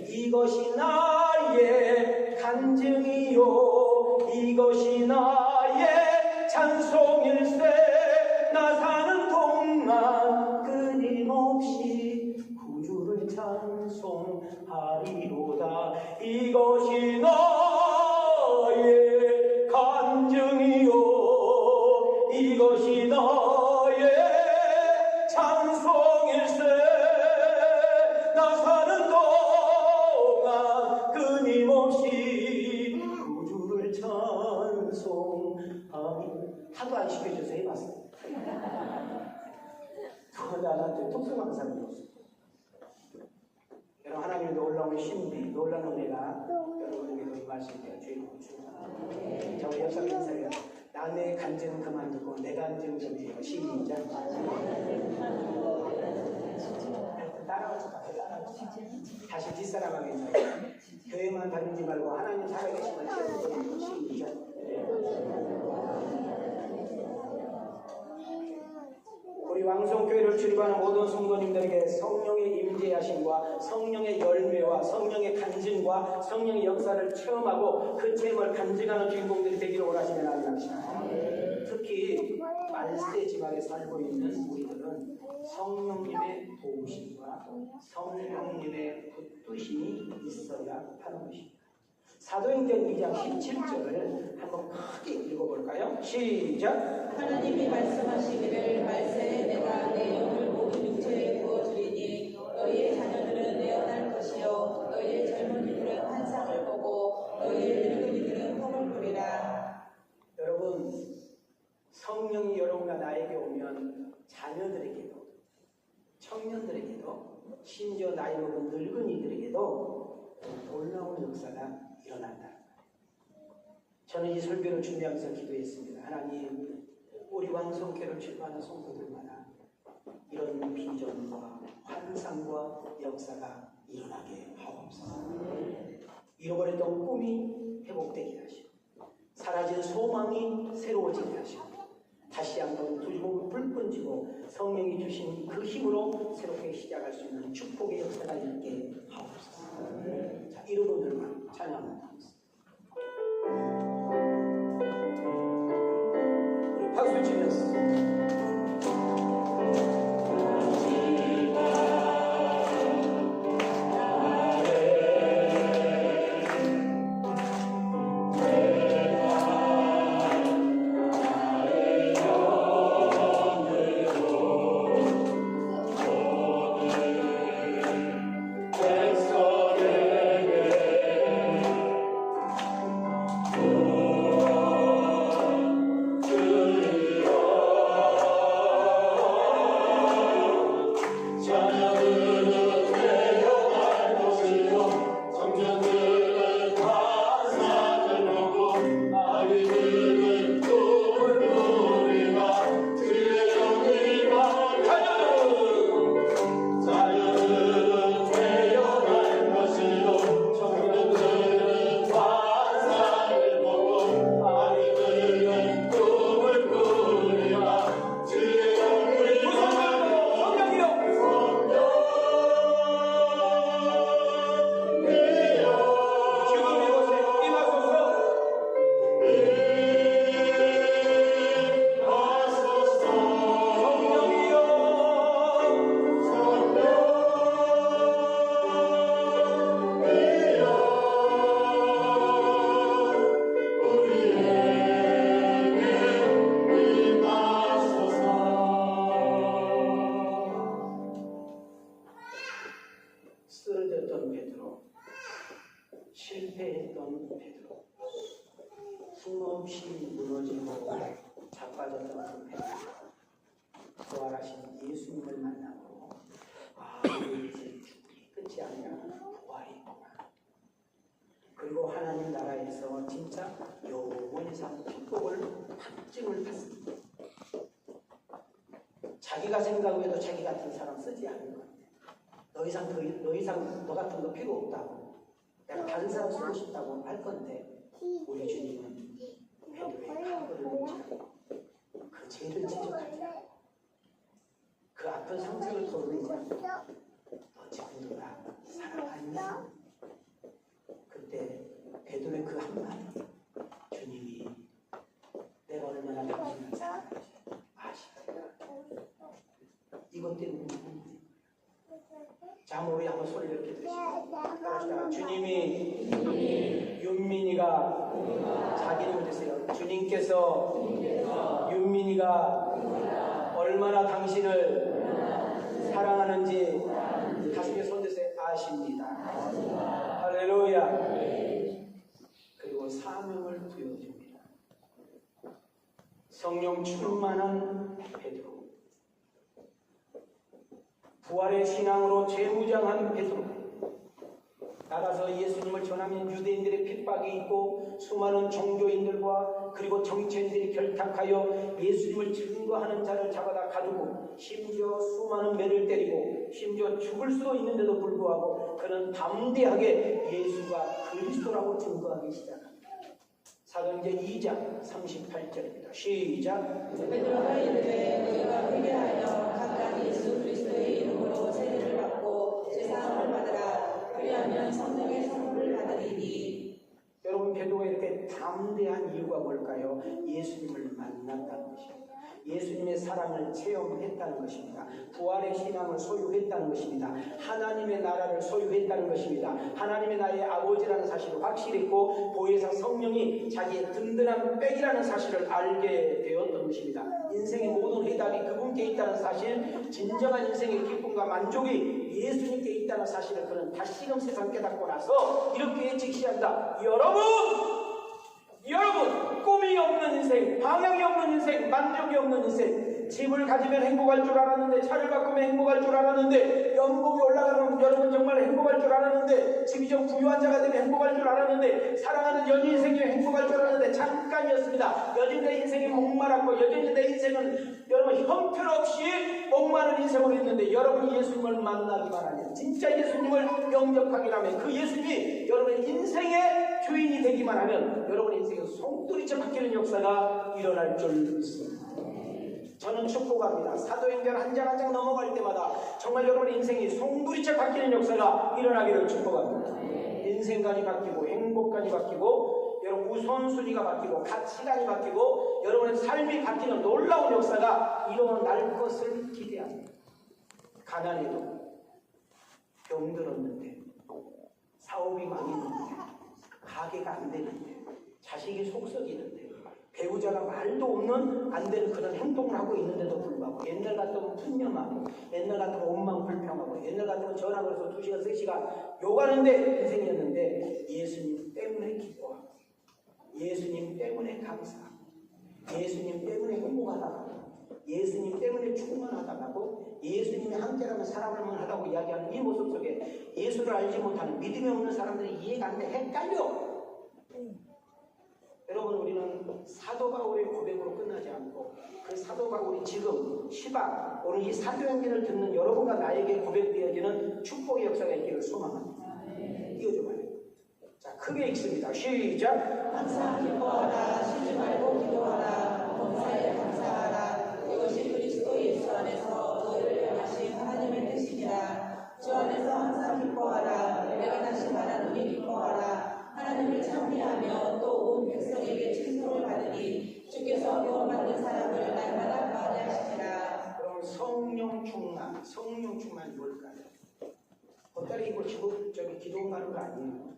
이것이 나의 간증이요 이것이 나의 찬송일세 나 사는 동안 끊임없이 구주를 찬송하리로다. 이것이 나의 간증이요 이것이 나의 찬송일세 나 사는 동안 끊임없이 구주를 찬송하리. 하도 안 시켜줘서 해봤어요. 나한테 독서망상이었어. 여러분 하나님의 놀라운 신비, 놀라운 은혜가 여러분에게도 임할 수 있게 주의고 축원합니다. 자, 우리 옆사람 인사해요. 남의 간증은 그만두고 내 간증 좀 해요. 시작. 따라와서 다시 뒷사람하게 인사해요. 교회만 다니지 말고 하나님 살아계심을 체험해보고 시작. 우리 왕성교회를 출입하는 모든 성도님들에게 성령의 임재하심과 성령의 열매와 성령의 간증과 성령의 역사를 체험하고 그 체험을 간증하는 주인공들이 되기를 원하시면 아멘합시다. 특히 말세 지방에 살고 있는 우리들은 성령님의 도우심과 성령님의 붙드심이 있어야 하는 것입니다. 사도행전 2장 17절을 한번 크게 읽어볼까요? 시작! 하나님이 말씀하시기를 말세에 내가 내 영을 모든 육체에 부어주리니 너희의 자녀들은 내어날 것이요 너희의 젊은이들은 환상을 보고 너희의 늙은이들은 꿈을 꾸리라. 여러분 성령이 여러분과 나에게 오면 자녀들에게도 청년들에게도 심지어 나이 먹은 늙은이들에게도 놀라운 역사가 일어난다. 저는 이 설교를 준비하면서 기도했습니다. 하나님, 우리 왕성교회를 출입하는 성도들마다 이런 비전과 환상과 역사가 일어나게 하옵소서. 잃어버렸던 꿈이 회복되게 하시고 사라진 소망이 새로워지게 하시고 다시 한번 두리번 불끈지고 성령이 주신 그 힘으로 새롭게 시작할 수 있는 축복의 역사가 있게 하옵소서. 자, 이런 분들만 찬양합니다. 우리 박수 치면서 쓰러졌던 베드로, 실패했던 베드로, 숨없이 무너지고 자빠졌던 그 베드로, 부활하신 예수님을 만나고 우리 이제 죽음이 끝이 아니라 부활이구나. 그리고 하나님 나라에서 진짜 영원히 사는 축복을 확증을 받습니다. 자기가 생각해도 자기 같은 사람 쓰지 않는 것 같아요. 더 이상 너 같은 거 필요 없다고, 내가 다른 사람 쓰고 싶다고 할 건데 우리 주님은 베드로의 과거를 보지 않고 그 죄를 지적하지 않고 그 아픈 상처를 덜어내지 않고 너 지금도 나 사랑하니? 그때 베드로의 그 한마디, 주님이 내가 얼마나 당신을 사랑하는지 아십니까? 이것 때문에 자, 우리 한번 소리를 이렇게 들으시죠. 주님이 윤민이가 자기 이름 드세요. 주님께서 윤민이가 얼마나 당신을 사랑하는지 가슴에 손드세요. 아십니다. 할렐루야. 그리고 사명을 부여줍니다. 성령 충만한 베드로, 부활의 신앙으로 재무장한 베드로, 나가서 예수님을 전하면 유대인들의 핍박이 있고 수많은 종교인들과 그리고 정치인들이 결탁하여 예수님을 증거하는 자를 잡아다 가두고 심지어 수많은 매를 때리고 심지어 죽을 수도 있는데도 불구하고 그는 담대하게 예수가 그리스도라고 증거하기 시작합니다. 사도행전 2장 38절입니다. 시작. 베드로가 이르되 너희가 회개하여 각각 예수 그리스도의 이름으로 세례를 받고 제사함을 받으라. 그리하면 성령의 선물을 받으리니. 여러분, 베드로가 이렇게 담대한 이유가 뭘까요? 예수님을 만났다는 것입니다. 예수님의 사랑을 체험했다는 것입니다. 부활의 신앙을 소유했다는 것입니다. 하나님의 나라를 소유했다는 것입니다. 하나님의 나의 아버지라는 사실을 확실했고 보혜사 성령이 자기의 든든한 백이라는 사실을 알게 되었던 것입니다. 인생의 모든 해답이 그분께 있다는 사실, 진정한 인생의 기쁨과 만족이 예수님께 있다는 사실을 그는 다시금 세상 깨닫고 나서 이렇게 직시한다. 여러분, 꿈이 없는 인생, 방향이 없는 인생, 만족이 없는 인생, 집을 가지면 행복할 줄 알았는데, 차를 바꾸면 행복할 줄 알았는데, 연봉이 올라가면 여러분 정말 행복할 줄 알았는데, 집이 좀 부유한 자가 되면 행복할 줄 알았는데, 사랑하는 연인이 생기면 행복할 줄 알았는데 잠깐이었습니다. 여전히 내 인생이 목마랐고 여전히 내 인생은 여러분 형편없이 목마른 인생을 했는데, 여러분이 예수님을 만나기만 하면, 진짜 예수님을 영접하기만 하면, 그 예수님이 여러분의 인생의 주인이 되기만 하면 여러분의 인생이 송두리째 바뀌는 역사가 일어날 줄 믿습니다. 저는 축복합니다. 사도행전 한 장 한 장 넘어갈 때마다 정말 여러분의 인생이 송두리째 바뀌는 역사가 일어나기를 축복합니다. 인생관이 바뀌고 행복관이 바뀌고 여러분 우선순위가 바뀌고 가치관이 바뀌고 여러분의 삶이 바뀌는 놀라운 역사가 일어날 것을 기대합니다. 가난해도 병들었는데 사업이 망했는데 가게가 안 되는데 자식이 속썩이는데 배우자가 말도 없는 안 되는 그런 행동을 하고 있는데도 불구하고 옛날 같으면 푸념하고 옛날 같으면 원망불평하고 옛날 같으면 전화 걸어서 2시간 3시간 욕하는데 인생이었는데 예수님 때문에 기뻐하고 예수님 때문에 감사하고 예수님 때문에 행복하다고 예수님 때문에 충만하다고 예수님이 함께라면 사람을 만하다고 이야기하는 이 모습 속에 예수를 알지 못하는 믿음이 없는 사람들이 이해가 안 돼. 헷갈려. 여러분, 우리는 사도 바울의 고백으로 끝나지 않고 그 사도 바울이 지금 시방 오늘 이 사도행전을 듣는 여러분과 나에게 고백되어지는 축복의 역사가 있기를 소망합니다. 이어줘봐요. 자, 크게 읽습니다. 시작. 항상 기뻐하라. 쉬지 말고 기도하라. 범사에 감사하라. 이것이 그리스도 예수 안에서 너희를 향하신 하나님의 뜻이니라. 주 안에서 항상 기뻐하라. 내가 다시 말하노니 기뻐하라. 하나님을 찬미하며 또 온 백성에게 칭송을 받으니 주께서 구원받는 사람을 날마다 구하시니라. 그럼 성령 충만이 뭘까요? 겉다리 입고 기도 가는 거 아니에요.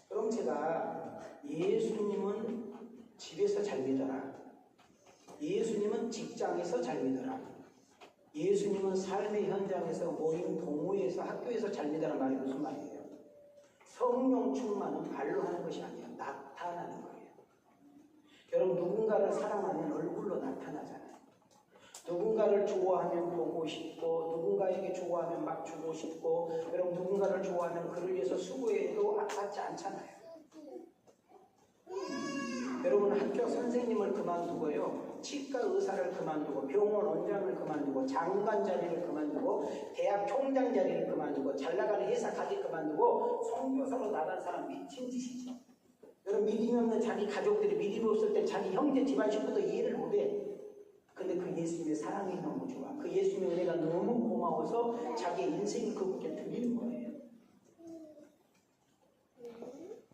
그럼 제가 예수님은 집에서 잘 믿어라. 예수님은 직장에서 잘 믿어라. 예수님은 삶의 현장에서 모임 동호회에서 학교에서 잘 믿어라 말이 무슨 말이에요? 성령 충만은 말로 하는 것이 아니라 나타나는 거예요. 여러분, 누군가를 사랑하면 얼굴로 나타나잖아요. 누군가를 좋아하면 보고 싶고 누군가에게 좋아하면 막 주고 싶고 여러분 누군가를 좋아하면 그를 위해서 수고해도 아깝지 않잖아요. 여러분 학교 선생님을 그만두고요, 치과 의사를 그만두고 병원 원장을 그만두고 장관 자리를 그만두고 대학 총장 자리를 그만두고 잘나가는 회사 가게 그만두고 선교사로 나간 사람 미친 짓이죠. 여러분 믿음이 없는 자기 가족들이 믿음이 없을 때 자기 형제 집안 식구도 이해를 못해. 근데 그 예수님의 사랑이 너무 좋아. 그 예수님의 은혜가 너무 고마워서 자기의 인생을 그분께 드리는 거예요.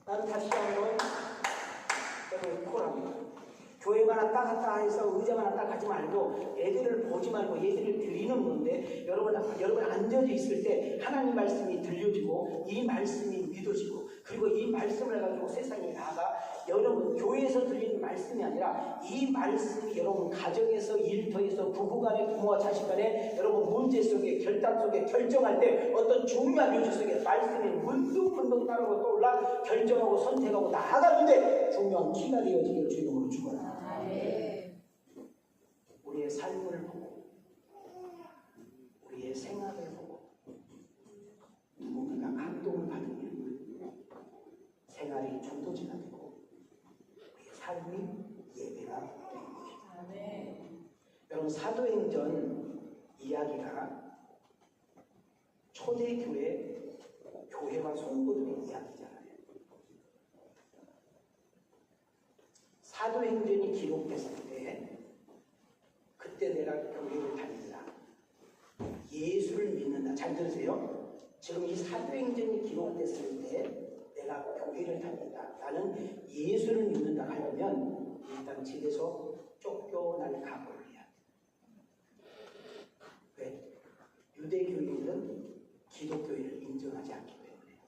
나는 다시 한번 여러분 콜합니다. 교회만 왔다 갔다 해서 의자만 왔다 가지 말고 애들을 보지 말고 얘들을 드리는 건데, 여러분 앉아져 있을 때 하나님 말씀이 들려지고 이 말씀이 믿어지고 그리고 이 말씀을 가지고 세상에 나가 여러분 교회에서 들리는 말씀이 아니라 이 말씀이 여러분 가정에서 일터에서 부부간에 부모와 자식간에 여러분 문제 속에 결단 속에 결정할 때 어떤 중요한 요지 속에 말씀이 문득문득 따르고 떠올라 결정하고 선택하고 나아가는데 중요한 키가 되어지길 주 이름으로 축원합니다. 우리의 삶을 보고 우리의 생활을 보고 누군가가 감동을 받으면 생활이 전도지가 되고 우리의 삶이 예배가 되는 것입니다. 여러분 사도행전 이야기가 초대교회 교회와 성도들의 이야기잖아요. 사도행전이 기록됐을 때 그때 내가 교회를 다닌다, 예수를 믿는다. 잘 들으세요. 지금 이 사도행전이 기록됐을 때 내가 교회를 다닌다, 나는 예수를 믿는다 하려면 일단 집에서 쫓겨날 각오를 해야 돼. 왜? 유대교인들은 기독교회를 인정하지 않기 때문에.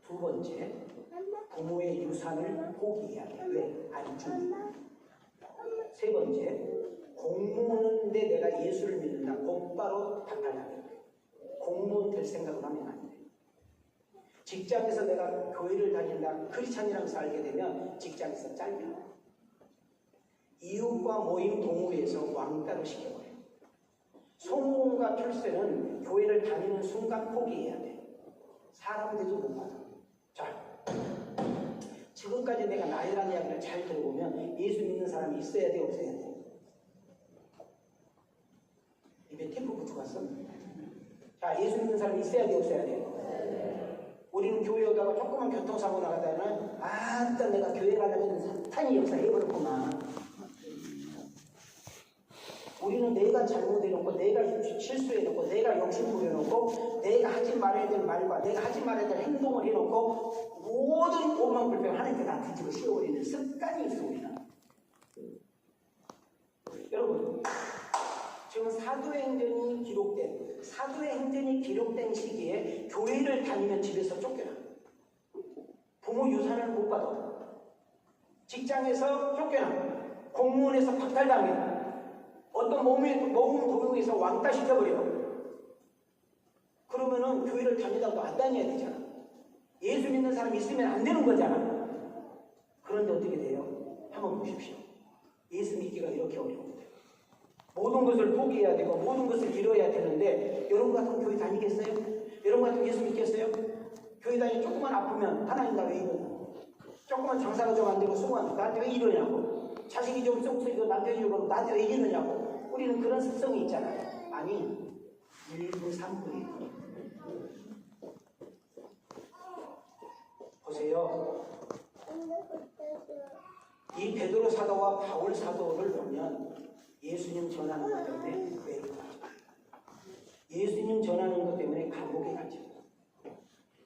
두 번째, 부모의 유산을 포기해야 돼. 왜? 안 주니까. 세 번째, 공무원인데 내가 예수를 믿는다, 곧바로 박탈당해야 돼. 공무원 될 생각을 하면 안 돼. 직장에서 내가 교회를 다닌다, 크리스찬이라면서 알게 되면 직장에서 잘려. 이웃과 모임 동호회에서 왕따로 시켜버려. 성공과 출세는 교회를 다니는 순간 포기해야 돼. 사람 대접 못 받아. 자, 지금까지 내가 나이라는 이야기를 잘 들어보면 예수 믿는 사람이 있어야 돼, 없어야 돼? 입에 템포 붙여 갔어? 자, 예수 믿는 사람이 있어야 돼, 없어야 돼? 우리는 교회 오다가 조그만 교통사고 나가다는 아따 내가 교회 가려면 사탄이 역사해버렸구나. 우리는 내가 잘못해놓고 내가 실수해놓고 내가 욕심부려놓고 내가 하지 말아야 될 말과 내가 하지 말아야 될 행동을 해놓고 모든 오만 불평 하나님께 다 뒤집어 씌워버리는 습관이 있어. 우리는. 여러분 지금 사도행전이 기록된 시기에 교회를 다니면 집에서 쫓겨나. 부모 유산을 못 받아. 직장에서 쫓겨나. 공무원에서 박탈당해. 어떤 모임 동호회에서 왕따 시켜버려. 그러면은 교회를 다니다고 안 다녀야 되잖아. 예수 믿는 사람이 있으면 안 되는 거잖아. 그런데 어떻게 돼요? 한번 보십시오. 예수 믿기가 이렇게 어려워요. 모든 것을 포기해야 되고 모든 것을 잃어야 되는데 여러분 같은 교회 다니겠어요? 여러분 같은 예수 믿겠어요? 교회 다니 조금만 아프면 하나님 나 왜 이러냐? 조금만 장사가 좀 안 되고 수고하는데 나한테 왜 이러냐고? 자식이 좀 썩어서 남편이 좀 나한테 왜 이러냐고? 우리는 그런 습성이 있잖아요. 아니 1부 3부예요. 보세요. 이 베드로 사도와 바울 사도를 보면 예수님 전하는 것 때문에 외로워하지 말라. 예수님 전하는 것 때문에 감옥에 가지 말라.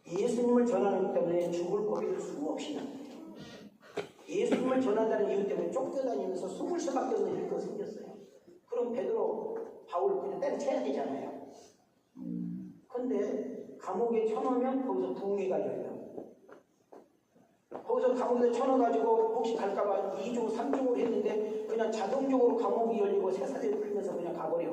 예수님을 전하는 것 때문에 죽을 고비를 수없이 남겨요. 예수님을 전한다는 이유 때문에 쫓겨다니면서 숨을 수밖에 없는 일도 생겼어요. 그럼 베드로, 바울 그냥 때려쳐야 되잖아요. 근데 감옥에 쳐놓으면 거기서 부흥회가 열려. 거기서 감옥에 쳐넣어가지고 혹시 갈까봐 2중, 3중으로 했는데 그냥 자동적으로 감옥이 열리고 새사슬이 풀면서 그냥 가버려.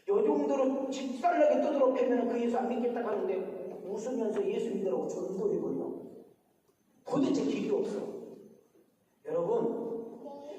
요 정도로 집살나게 떠들어 패면 그 예수 안 믿겠다 하는데 웃으면서 예수 믿으라고 전도해버려. 도대체 길이 없어. 여러분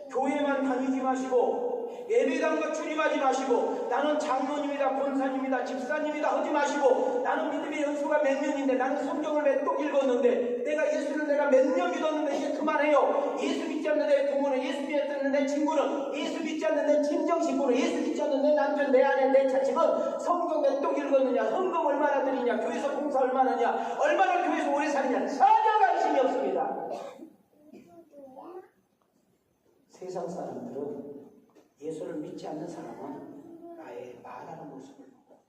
교회만 다니지 마시고 예배당과 출입하지 마시고 나는 장로님이다 권사님이다 집사님이다 하지 마시고 나는 믿음의 연수가 몇 년인데 나는 성경을 몇 독 읽었는데 내가 예수를 내가 몇 년 믿었는데 이제 그만해요. 예수 믿지 않는 내 부모는 예수 믿지 않는 내 친구는 예수 믿지 않는 내 친정식구는 예수 믿지 않는 내 남편 내 아내 내 자식은 성경 몇 독 읽었느냐 헌금 얼마나 드리냐 교회에서 봉사 얼마나 하냐 얼마나 교회에서 오래 사느냐 전혀 관심이 없습니다. 세상 사람들은 예수를 믿지 않는 사람은 나의 말하는 모습을 보고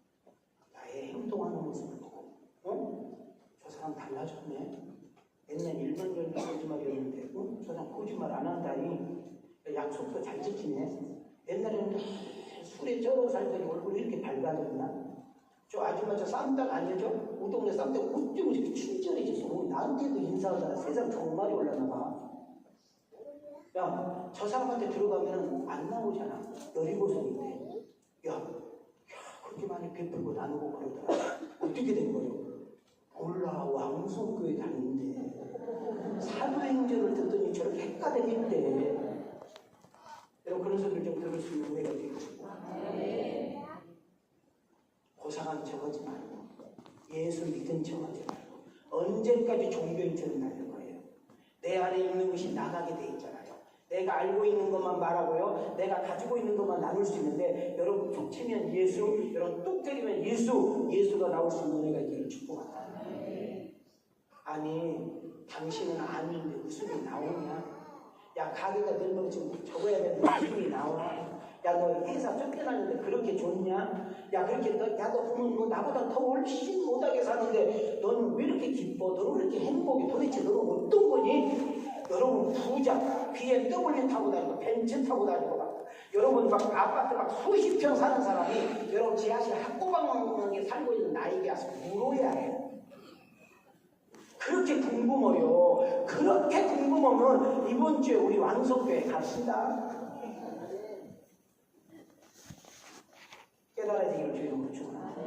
나의 행동하는 모습을 보고 저 사람 달라졌네. 옛날 1년 전에 거짓말이었는데 저 사람 거짓말 안 한다니 약속도 잘 지키네. 옛날에는 술에 쩔어 살더니 얼굴이 이렇게 밝아졌나. 저 아줌마 저 쌈딱 아니죠? 우리 동네 쌈딱 우쭈우쭈 친절해져서 나한테도 인사하잖아. 세상 정말이 올라나 봐. 야, 저 사람한테 들어가면 안 나오잖아. 여리고성인데. 야, 그렇게 많이 베풀고 나누고 그러더라. 어떻게 된 거예요? 몰라, 왕성교회 다니는데. 사도행전을 듣더니 저렇게 헷갈리겠대. 여러분, 그런 소리를 좀 들을 수 있는 우리가 되겠습니다. 고상한 척 하지 말고, 예수 믿은 척 하지 말고, 언제까지 종교인처럼 다닐 거예요? 내 안에 있는 것이 나가게 돼 있잖아요. 내가 알고 있는 것만 말하고요. 내가 가지고 있는 것만 나눌 수 있는데 여러분 툭 치면 예수, 여러분 뚝 때리면 예수가 나올 수 있는 은혜가 있기를 축복합니다. 아니 당신은 아닌데 웃음이 나오냐? 야 가게가 늘면 지금 적어야 되는데 웃음이 나오냐? 야 너 회사 쫓겨나는데 그렇게 좋냐? 야 그렇게 너 보면 너 나보다 더 훨씬 못하게 사는데 너는 왜 이렇게 기뻐? 너는 왜 이렇게 행복해? 도대체 너는 어떤 거니? 여러분 부자, BMW 타고 다니고 벤츠 타고 다니고 막 여러분 막 아파트 막 수십 평 사는 사람이 여러분 지하실 학고방에 살고 있는 나에게 와서 물어야 해요. 그렇게 궁금해요. 그렇게 궁금하면 이번 주에 우리 왕성교회 갑시다. 깨달아지기를 주님으로 축원합니다.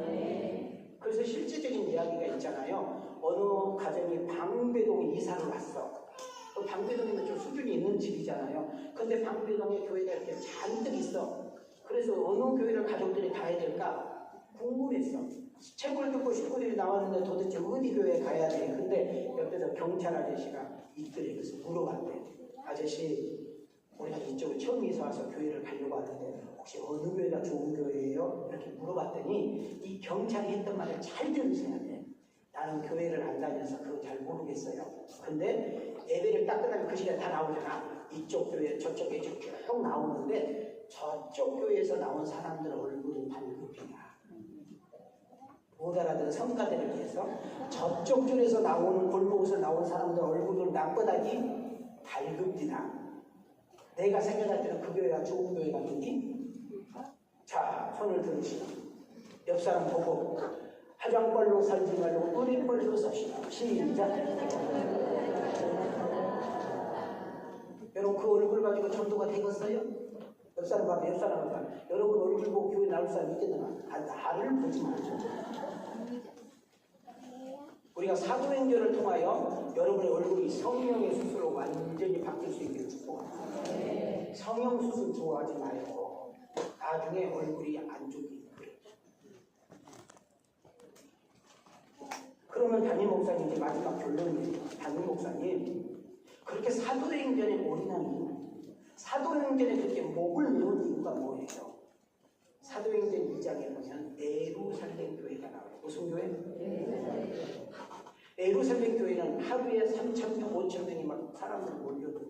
그래서 실제적인 이야기가 있잖아요. 어느 가정이 방배동에 이사를 왔어. 방배동이면 좀 수준이 있는 집이잖아요. 근데 방배동에 교회가 이렇게 잔뜩 있어. 그래서 어느 교회를 가족들이 가야 될까 궁금했어. 책을 듣고 식구들이 나왔는데 도대체 어디 교회에 가야 돼? 근데 옆에서 경찰 아저씨가 있더래. 그래서 물어봤대. 아저씨, 우리가 이쪽에 처음 이사 와서 교회를 가려고 하는데 혹시 어느 교회가 좋은 교회예요? 이렇게 물어봤더니 이 경찰이 했던 말을 잘 들으셔야 돼. 나는 교회를 안 다녀서 그거 잘 모르겠어요. 근데 예배를 딱 끝나면 그 시간에 다 나오잖아. 이쪽 교회, 저쪽 교회 쭉 나오는데 저쪽 교회에서 나온 사람들 얼굴은 발급이야. 못 알아듣는 성가대를 위해서 저쪽 줄에서 나오는 골목에서 나온 사람들 얼굴은 나쁘다기 발급이다. 내가 생각할 때는 그 교회가 좋은 교회 같은지? 자, 손을 들으시고 옆 사람 보고 화장벌로 살지 말고 뿌리벌로 삽시다. 시작. 여러분 그 얼굴 가지고 전도가 되겠어요? 옆 사람 봐봐, 옆 사람 봐봐. 여러분 얼굴 보고 교회 나올 사람 있겠나? 나를 보지 말죠. 우리가 사도행전을 통하여 여러분의 얼굴이 성령의 수술로 완전히 바뀔 수 있기를 축복합니다. 성령 수술 좋아하지 말고 나중에 얼굴이 안 좋게. 그러면 담임 목사님 이제 마지막 결론이에요. 담임 목사님 그렇게 사도행전에 올인한 이유, 사도행전에 그렇게 목을 메운 이유가 뭐예요? 사도행전 2장에 보면 예루살렘 교회가 나와요. 무슨 교회? 예루살렘 교회는 하루에 3,000명, 5,000명이 막 사람들 몰려들어요.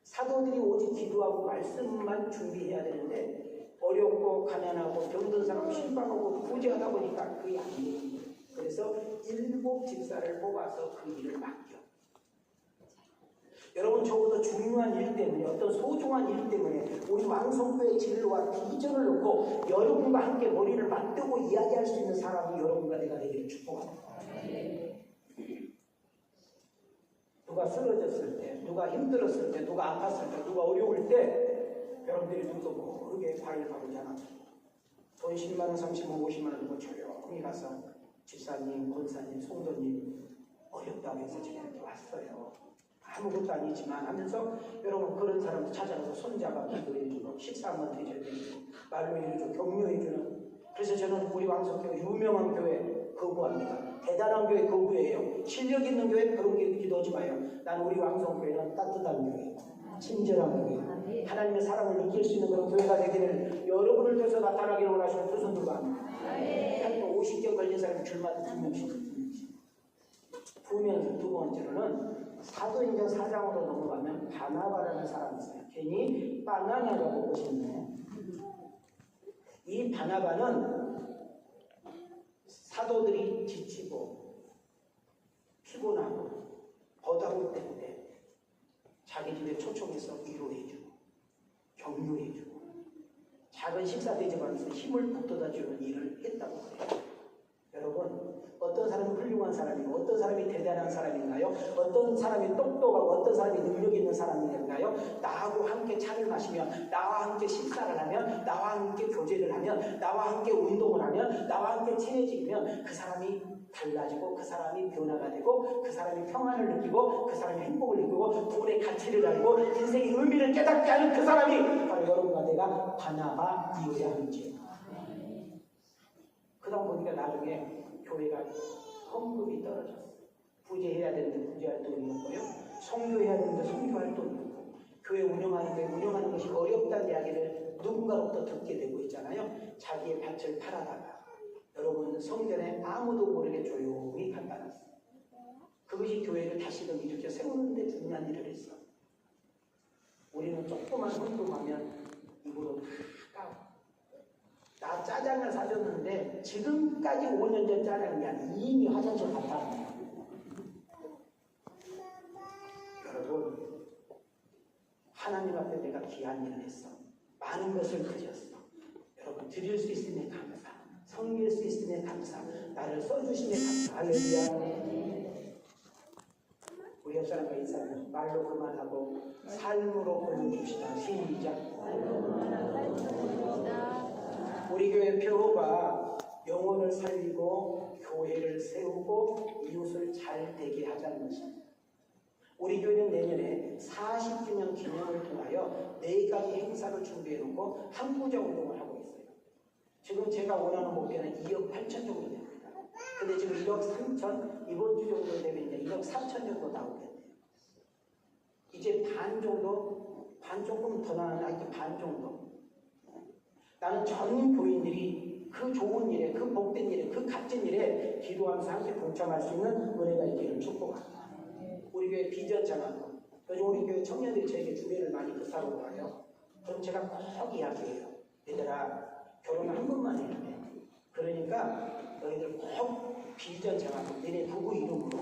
사도들이 오직 기도하고 말씀만 준비해야 되는데 어렵고 가난하고 병든 사람 신방하고 부재하다 보니까 그게 안 돼요. 그래서 7 집사를 뽑아서 그 일을 맡겨. 여러분 적어도 중요한 일 때문에 어떤 소중한 일 때문에 우리 왕성교의 진로와 비전을 놓고 여러분과 함께 머리를 맞대고 이야기할 수 있는 사람이 여러분과 내가 되기를 축복합니다. 누가 쓰러졌을 때, 누가 힘들었을 때, 누가 아팠을 때, 누가 어려울 때 여러분들이 누구도 모르게 발을 바르잖아. 돈 10만 원, 30만 원, 50만 원 주고 조용히 가서 집사님, 권사님, 성도님 어렵다고 해서 제가 이렇게 왔어요. 아무것도 아니지만 하면서 여러분 그런 사람들 찾아가서 손잡아 기도해주고 식사 한번 대접해주고 말로 해주고 격려해주는. 그래서 저는 우리 왕성교회 유명한 교회 거부합니다. 대단한 교회 거부해요. 실력 있는 교회 그런 기도하지 마요. 나는 우리 왕성교회는 따뜻한 교회, 친절한 교회, 하나님의 사랑을 느낄 수 있는 그런 교회가 되기를 여러분을 통해서 나타나기를 원하시는 두 손 들고 합니다. 한 50경 걸린 사람이 줄마다 2명씩. 보면서 두 번째로는 사도행전 4장으로 넘어가면 바나바라는 사람이 있어요. 괜히 바나나라고 보시네요. 이 바나바는 사도들이 지치고 피곤하고 버다고 때문에 자기 집에 초청해서 위로해주고 격려해주고 작은 식사 대접하면서 힘을 북돋아주는 일을 했다고 그래요. 여러분 어떤 사람이 훌륭한 사람이고 어떤 사람이 대단한 사람인가요? 어떤 사람이 똑똑하고 어떤 사람이 능력 있는 사람인가요? 나하고 함께 차를 마시면, 나와 함께 식사를 하면, 나와 함께 교제를 하면, 나와 함께 운동을 하면, 나와 함께 친해지면 그 사람이 달라지고 그 사람이 변화가 되고 그 사람이 평안을 느끼고 그 사람이 행복을 느끼고 부분의 가치를 알고 인생의 의미를 깨닫게 하는 그 사람이 바로 여러분과 내가 바나바이어야 하는지. 그러다 보니까 나중에 교회가 헌금이 떨어졌어요. 부재해야 되는데 부재활동이 없고요. 선교해야 되는데 선교활동이 없고 교회 운영하는데 운영하는 것이 어렵다는 이야기를 누군가로부터 듣게 되고 있잖아요. 자기의 밭을 팔아다가 여러분 성전에 아무도 모르게 조용히 갖다 놨어요. 그것이 교회를 다시금 일으켜 세우는 데 중요한 일을 했어. 우리는 조그만 헌금하면 입으로 다 까고 나 짜장을 사줬는데 지금까지 5년 전 짜장이 아니라 이미 화장실 갔다 왔어요. 여러분 하나님 앞에 내가 귀한 일을 했어. 많은 것을 드렸어. 여러분 드릴 수 있음에 감사, 섬길 수 있음에 감사, 나를 써주심에 감사. 할렐루야. 우리 옆 사람과 인사는 말로 그만하고 삶으로 보여줍시다. 시작. 우리 교회 표가 영혼을 살리고 교회를 세우고 이웃을 잘 되게 하자는 것입니다. 우리 교회는 내년에 40주년 기념을 통하여 4가지 행사를 준비해놓고 항구적 운동을 하고 있어요. 지금 제가 원하는 목표는 2억 8천 정도 됩니다. 근데 지금 1억 3천, 이번 주 정도 되면 이제 1억 4천 정도 나오겠네요. 이제 반 정도, 반 조금 더 나는 반 정도. 나는 전 교인들이 그 좋은 일에, 그 복된 일에, 그 값진 일에 기도하면서 함께 동참할 수 있는 은혜가 있기를 축복합니다. 우리 교회 비전 장학금. 요즘 우리 교회 청년들이 저에게 주례를 많이 부탁으로 와요. 그럼 제가 꼭 이야기해요. 얘들아, 결혼을 한 번만 해야 돼. 그러니까 너희들 꼭 비전 장학금, 너네 부부 이름으로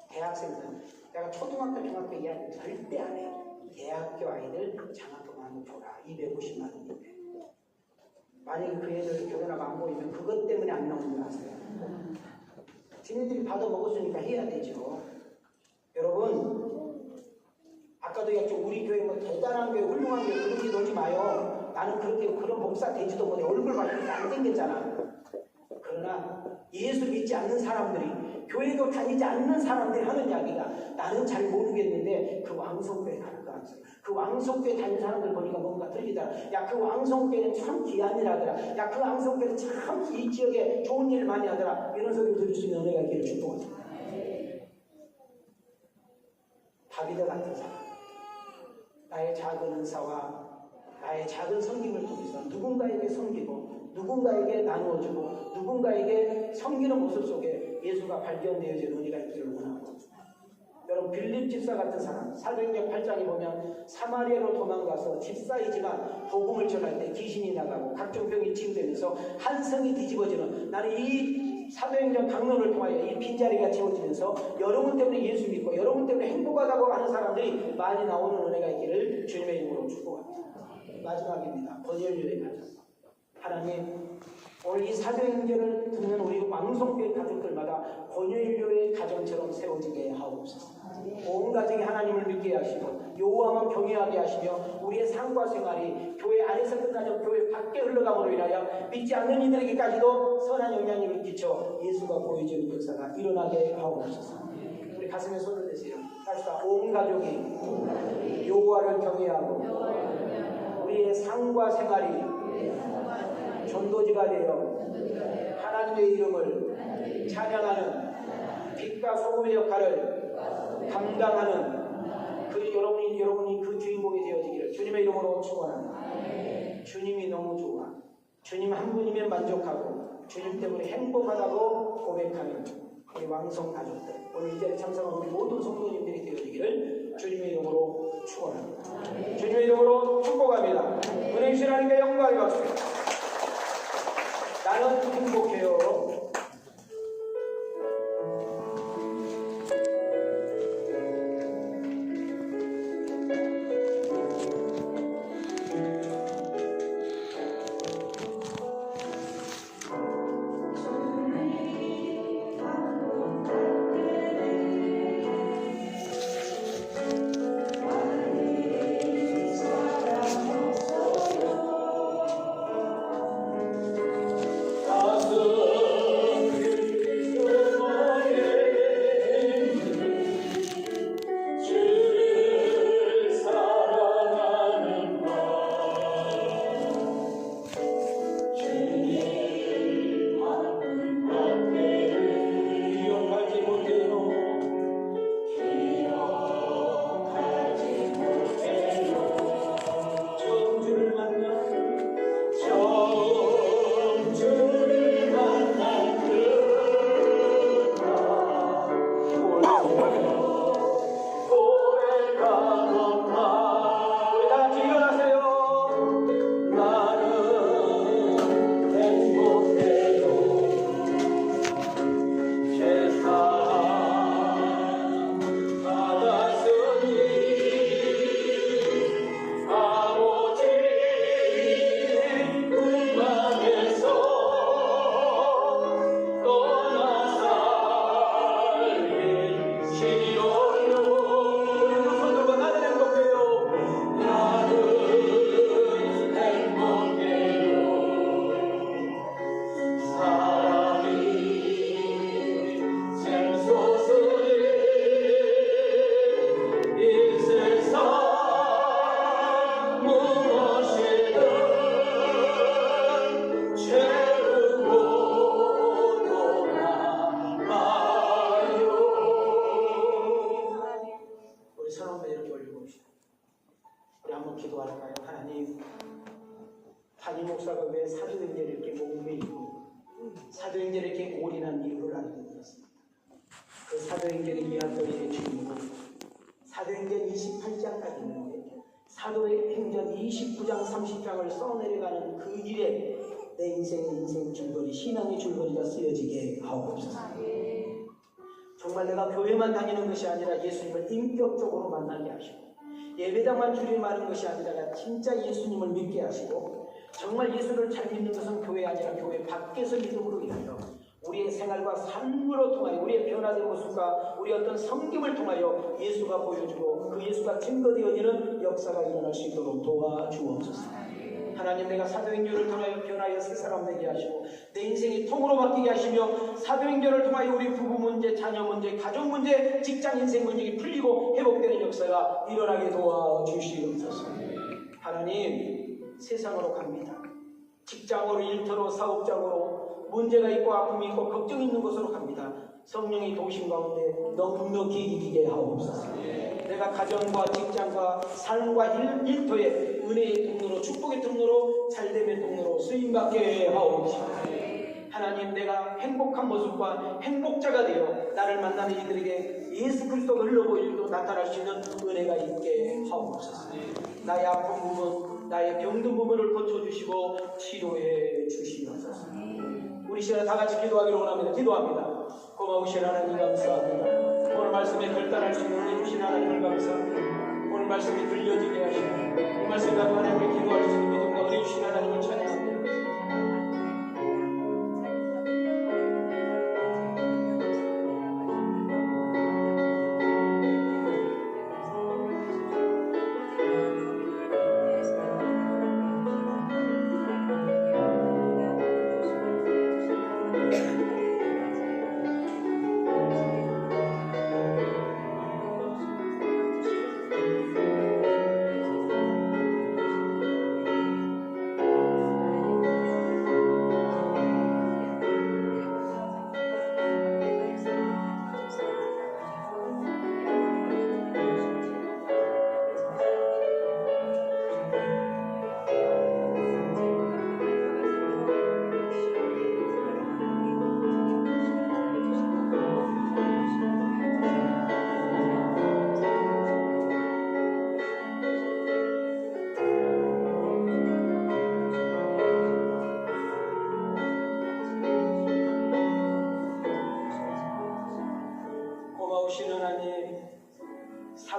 대학생들, 내가 초등학교, 중학교 이야기 절대 안 해요. 대학교 아이들 장학금 한번 줘라. 250만 원인데. 만약에 그 애들 결혼하고 안 보이면 그것 때문에 안 나오는 거 아세요? 지네들이 받아 먹었으니까 해야 되죠. 여러분, 아까도 얘기했죠. 우리 교회 뭐 대단한 교회, 훌륭한 교회 그런 게 놀지 마요. 나는 그렇게 그런 목사 되지도 못해. 얼굴 봐니까 안 생겼잖아. 그러나 예수 믿지 않는 사람들이, 교회도 다니지 않는 사람들이 하는 이야기가 나는 잘 모르겠는데 그 왕성교회 갈 거 같아요. 그 왕성교회 다니는 사람들 보니까 뭔가 들리더라. 야, 그 왕성교회는 참 귀한 일 하더라. 야, 그 왕성교회는 참 이 지역에 좋은 일 많이 하더라. 이런 소리 들을 수 있는 은혜가 있기를 축복합니다. 다비드 같은 사람, 나의 작은 은사와 나의 작은 섬김을 통해서 누군가에게 섬기고 누군가에게 나누어주고 누군가에게 섬기는 모습 속에 예수가 발견되어지는 은혜가 있기를 원하고, 여러분 빌립 집사 같은 사람, 사도행전 8장에 보면 사마리아로 도망가서 집사이지만 복음을 전할 때 귀신이 나가고 각종 병이 치유되면서 한 성이 뒤집어지는, 나는 이 사도행전 강론을 통하여 이 빈자리가 채워지면서 여러분 때문에 예수 믿고 여러분 때문에 행복하다고 하는 사람들이 많이 나오는 은혜가 있기를 주님의 이름으로 축복합니다. 마지막입니다. 권열료의 가정. 하나님, 오늘 이 사도행전을 듣는 우리 왕성교회 가족들마다 권열료의 가정처럼 세워지게 하옵소서. 온 가정이 하나님을 믿게 하시고 여호와만 경외하게 하시며 우리의 삶과 생활이 교회 안에서 끝나서 교회 밖에 흘러감으로 인하여 믿지 않는 이들에게까지도 선한 영향력을 끼쳐 예수가 보여주는 역사가 일어나게 하옵소서. 우리 가슴에 손을 대세요. 8사 온 가족이 여호와를 경외하고 우리의 삶과 생활이 전도지가 되어 하나님의 이름을 찬양하는 빛과 소금의 역할을 감당하는 여러분이 그 주인공이 되어지기를 주님의 이름으로 축원합니다. 주님이 너무 좋아. 주님 한 분이면 만족하고 주님 때문에 행복하다고 고백하는 우리 왕성 가족들, 오늘 이 자리에 참석한 우리 모든 성도님들이 되어지기를 주님의 이름으로 축원합니다. 주님의 이름으로 축복합니다. 은혜 주신 하나님께 영광이 받습니다. 나는 행복해요. 담임 목사가 왜 사도행전을 이렇게 목매이고 사도행전에 이렇게 올인한 이유를 알게 되었습니다. 그 사도행전의 이야기의 주인공은 사도행전 28장까지 있는데 사도행전 29장 30장을 써내려가는 그 일에 내 인생 줄거리, 신앙의 줄거리가 쓰여지게 하옵소서. 정말 내가 교회만 다니는 것이 아니라 예수님을 인격적으로 만나게 하시고 예배당만 줄임하는 것이 아니라 진짜 예수님을 믿게 하시고 정말 예수를 잘 믿는 것은 교회 아니라 교회 밖에서 믿음으로 인하여 우리의 생활과 삶으로 통하여 우리의 변화된 모습과 우리의 어떤 섬김을 통하여 예수가 보여주고 그 예수가 증거되어지는 역사가 일어날 수 있도록 도와주옵소서. 하나님, 내가 사도행전을 통하여 변하여 새 사람 되게 하시고 내 인생이 통으로 바뀌게 하시며 사도행전을 통하여 우리 부부 문제, 자녀 문제, 가족 문제, 직장 인생 문제가 풀리고 회복되는 역사가 일어나게 도와주시옵소서. 하나님, 세상으로 갑니다. 직장으로, 일터로, 사업장으로 문제가 있고 아픔이 있고 걱정이 있는 곳으로 갑니다. 성령의 도심 가운데 넉넉히 이기게 하옵소서. 내가 가정과 직장과 삶과 일터에 은혜의 통로로, 축복의 통로로, 잘됨의 통로로 쓰임받게 하옵소서. 하나님, 내가 행복한 모습과 행복자가 되어 나를 만나는 이들에게 예수 그리스도가 흘러보이고 나타날 수 있는 은혜가 있게 하옵소서. 나의 아픈 부분, 나의 병든 부분을 고쳐주시고 치료해 주시옵소서. 우리 시간에 다 같이 기도하기를 원합니다. 기도합니다. 고마우신 하나님 감사합니다. 오늘 말씀에 결단할 수 있는 은혜 주신 하나님을 감사합니다. 오늘 말씀이 들려지게 하시고 이 말씀 가지고 하나님께 기도할 수 있는 믿음과 은혜 주신 하나님을 찬양합니다.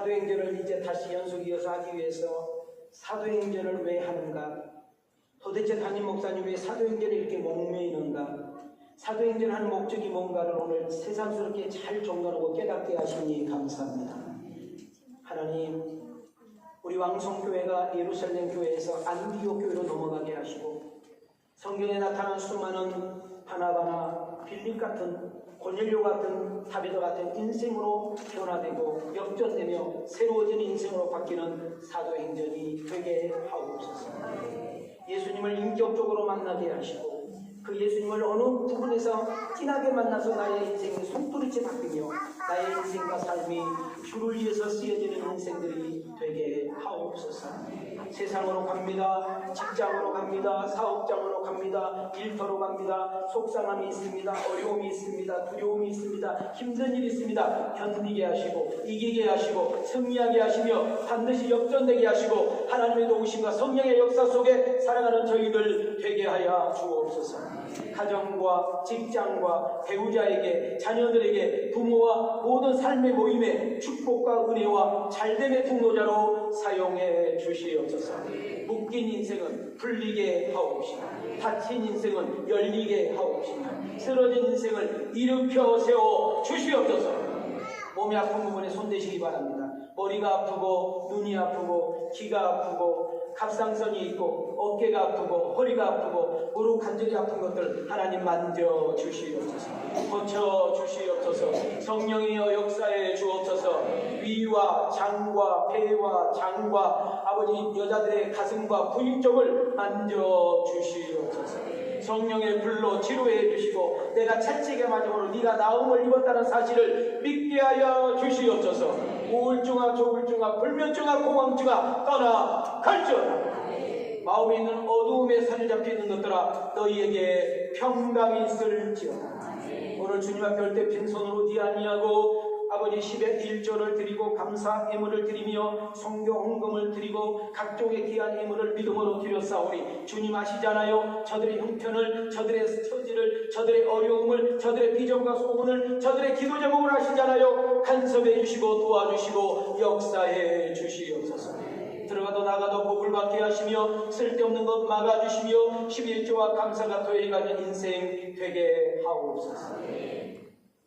사도행전을 이제 다시 연속이어서 하기 위해서 사도행전을 왜 하는가? 도대체 담임 목사님 왜 사도행전에 이렇게 목매이는가? 사도행전 하는 목적이 뭔가를 오늘 세상스럽게 잘 정돈하고 깨닫게 하시니 감사합니다. 하나님, 우리 왕성교회가 예루살렘 교회에서 안디옥 교회로 넘어가게 하시고 성경에 나타난 수많은 바나바나 빌립 같은 고넬료 같은 다비드 같은 인생으로 변화되고 역전되며 새로워진 인생으로 바뀌는 사도행전이 되게 하옵소서. 예수님을 인격적으로 만나게 하시고 그 예수님을 어느 부분에서 진하게 만나서 나의 인생이 손두리째 바뀌며 나의 인생과 삶이 주를 위해서 쓰여지는 인생들이 되게 하옵소서. 세상으로 갑니다. 직장으로 갑니다. 사업장으로 갑니다. 일터로 갑니다. 속상함이 있습니다. 어려움이 있습니다. 두려움이 있습니다. 힘든 일이 있습니다. 견디게 하시고 이기게 하시고 승리하게 하시며 반드시 역전되게 하시고 하나님의 도우심과 성령의 역사 속에 살아가는 저희들 되게 하여 주옵소서. 가정과 직장과 배우자에게 자녀들에게 부모와 모든 삶의 모임에 축복과 은혜와 잘됨의 통로자로 사용해 주시옵소서. 묶인 인생은 풀리게 하옵시며 닫힌 인생은 열리게 하옵시며 쓰러진 인생을 일으켜 세워 주시옵소서. 몸이 아픈 부분에 손대시기 바랍니다. 머리가 아프고 눈이 아프고 귀가 아프고 갑상선이 있고 어깨가 아프고 허리가 아프고 무릎 관절이 아픈 것들 하나님 만져 주시옵소서. 고쳐 주시옵소서. 성령이여 역사해 주옵소서. 위와 장과 배와 장과 아버지 여자들의 가슴과 부인 쪽을 만져 주시옵소서. 성령의 불로 치료해 주시고 내가 채찍에 맞음으로 네가 나음을 입었다는 사실을 믿게 하여 주시옵소서. 우울증아 조울증아 불면증아 공황증아 떠나 갈지어다. 마음에 있는 어두움에 산에 잡혀있는 것들아 너희에게 평강이 있을지어다. 오늘 주님 앞에 올 때 빈손으로 오지 아니하고 아버지 10의 1조를 드리고 감사 예물을 드리며 성교 헌금을 드리고 각종의 귀한 예물을 믿음으로 드렸사오니 주님 아시잖아요. 저들의 형편을, 저들의 처지를, 저들의 어려움을, 저들의 비전과 소원을, 저들의 기도 제목을 아시잖아요. 간섭해 주시고 도와주시고 역사해 주시옵소서. 들어가도 나가도 복을 받게 하시며 쓸데없는 것 막아주시며 11조와 감사가 도해가는 인생 되게 하옵소서.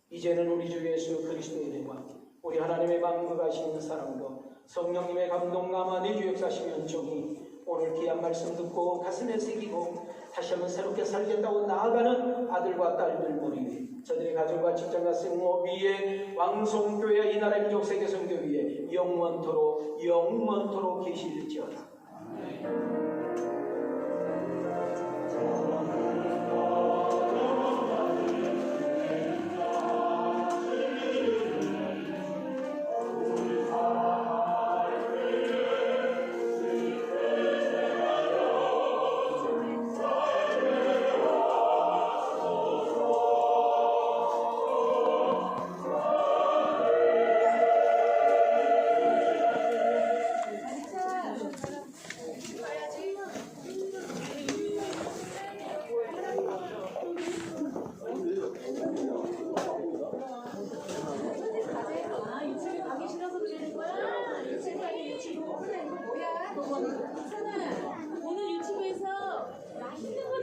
이제는 우리 주 예수 그리스도의 은혜와 우리 하나님의 만국하신 사랑도 성령님의 감동감화 내주 역사하시는 은총이 오늘 귀한 말씀 듣고 가슴에 새기고 다시 한번 새롭게 살겠다고 나아가는 아들과 딸들 머리 위에 저들의 가정과 직장과 생모 위에 왕성교회와 이 나라 민족 세계선교 위에 영원토록 계실지어다. 오늘 유튜브에서 맛있는 거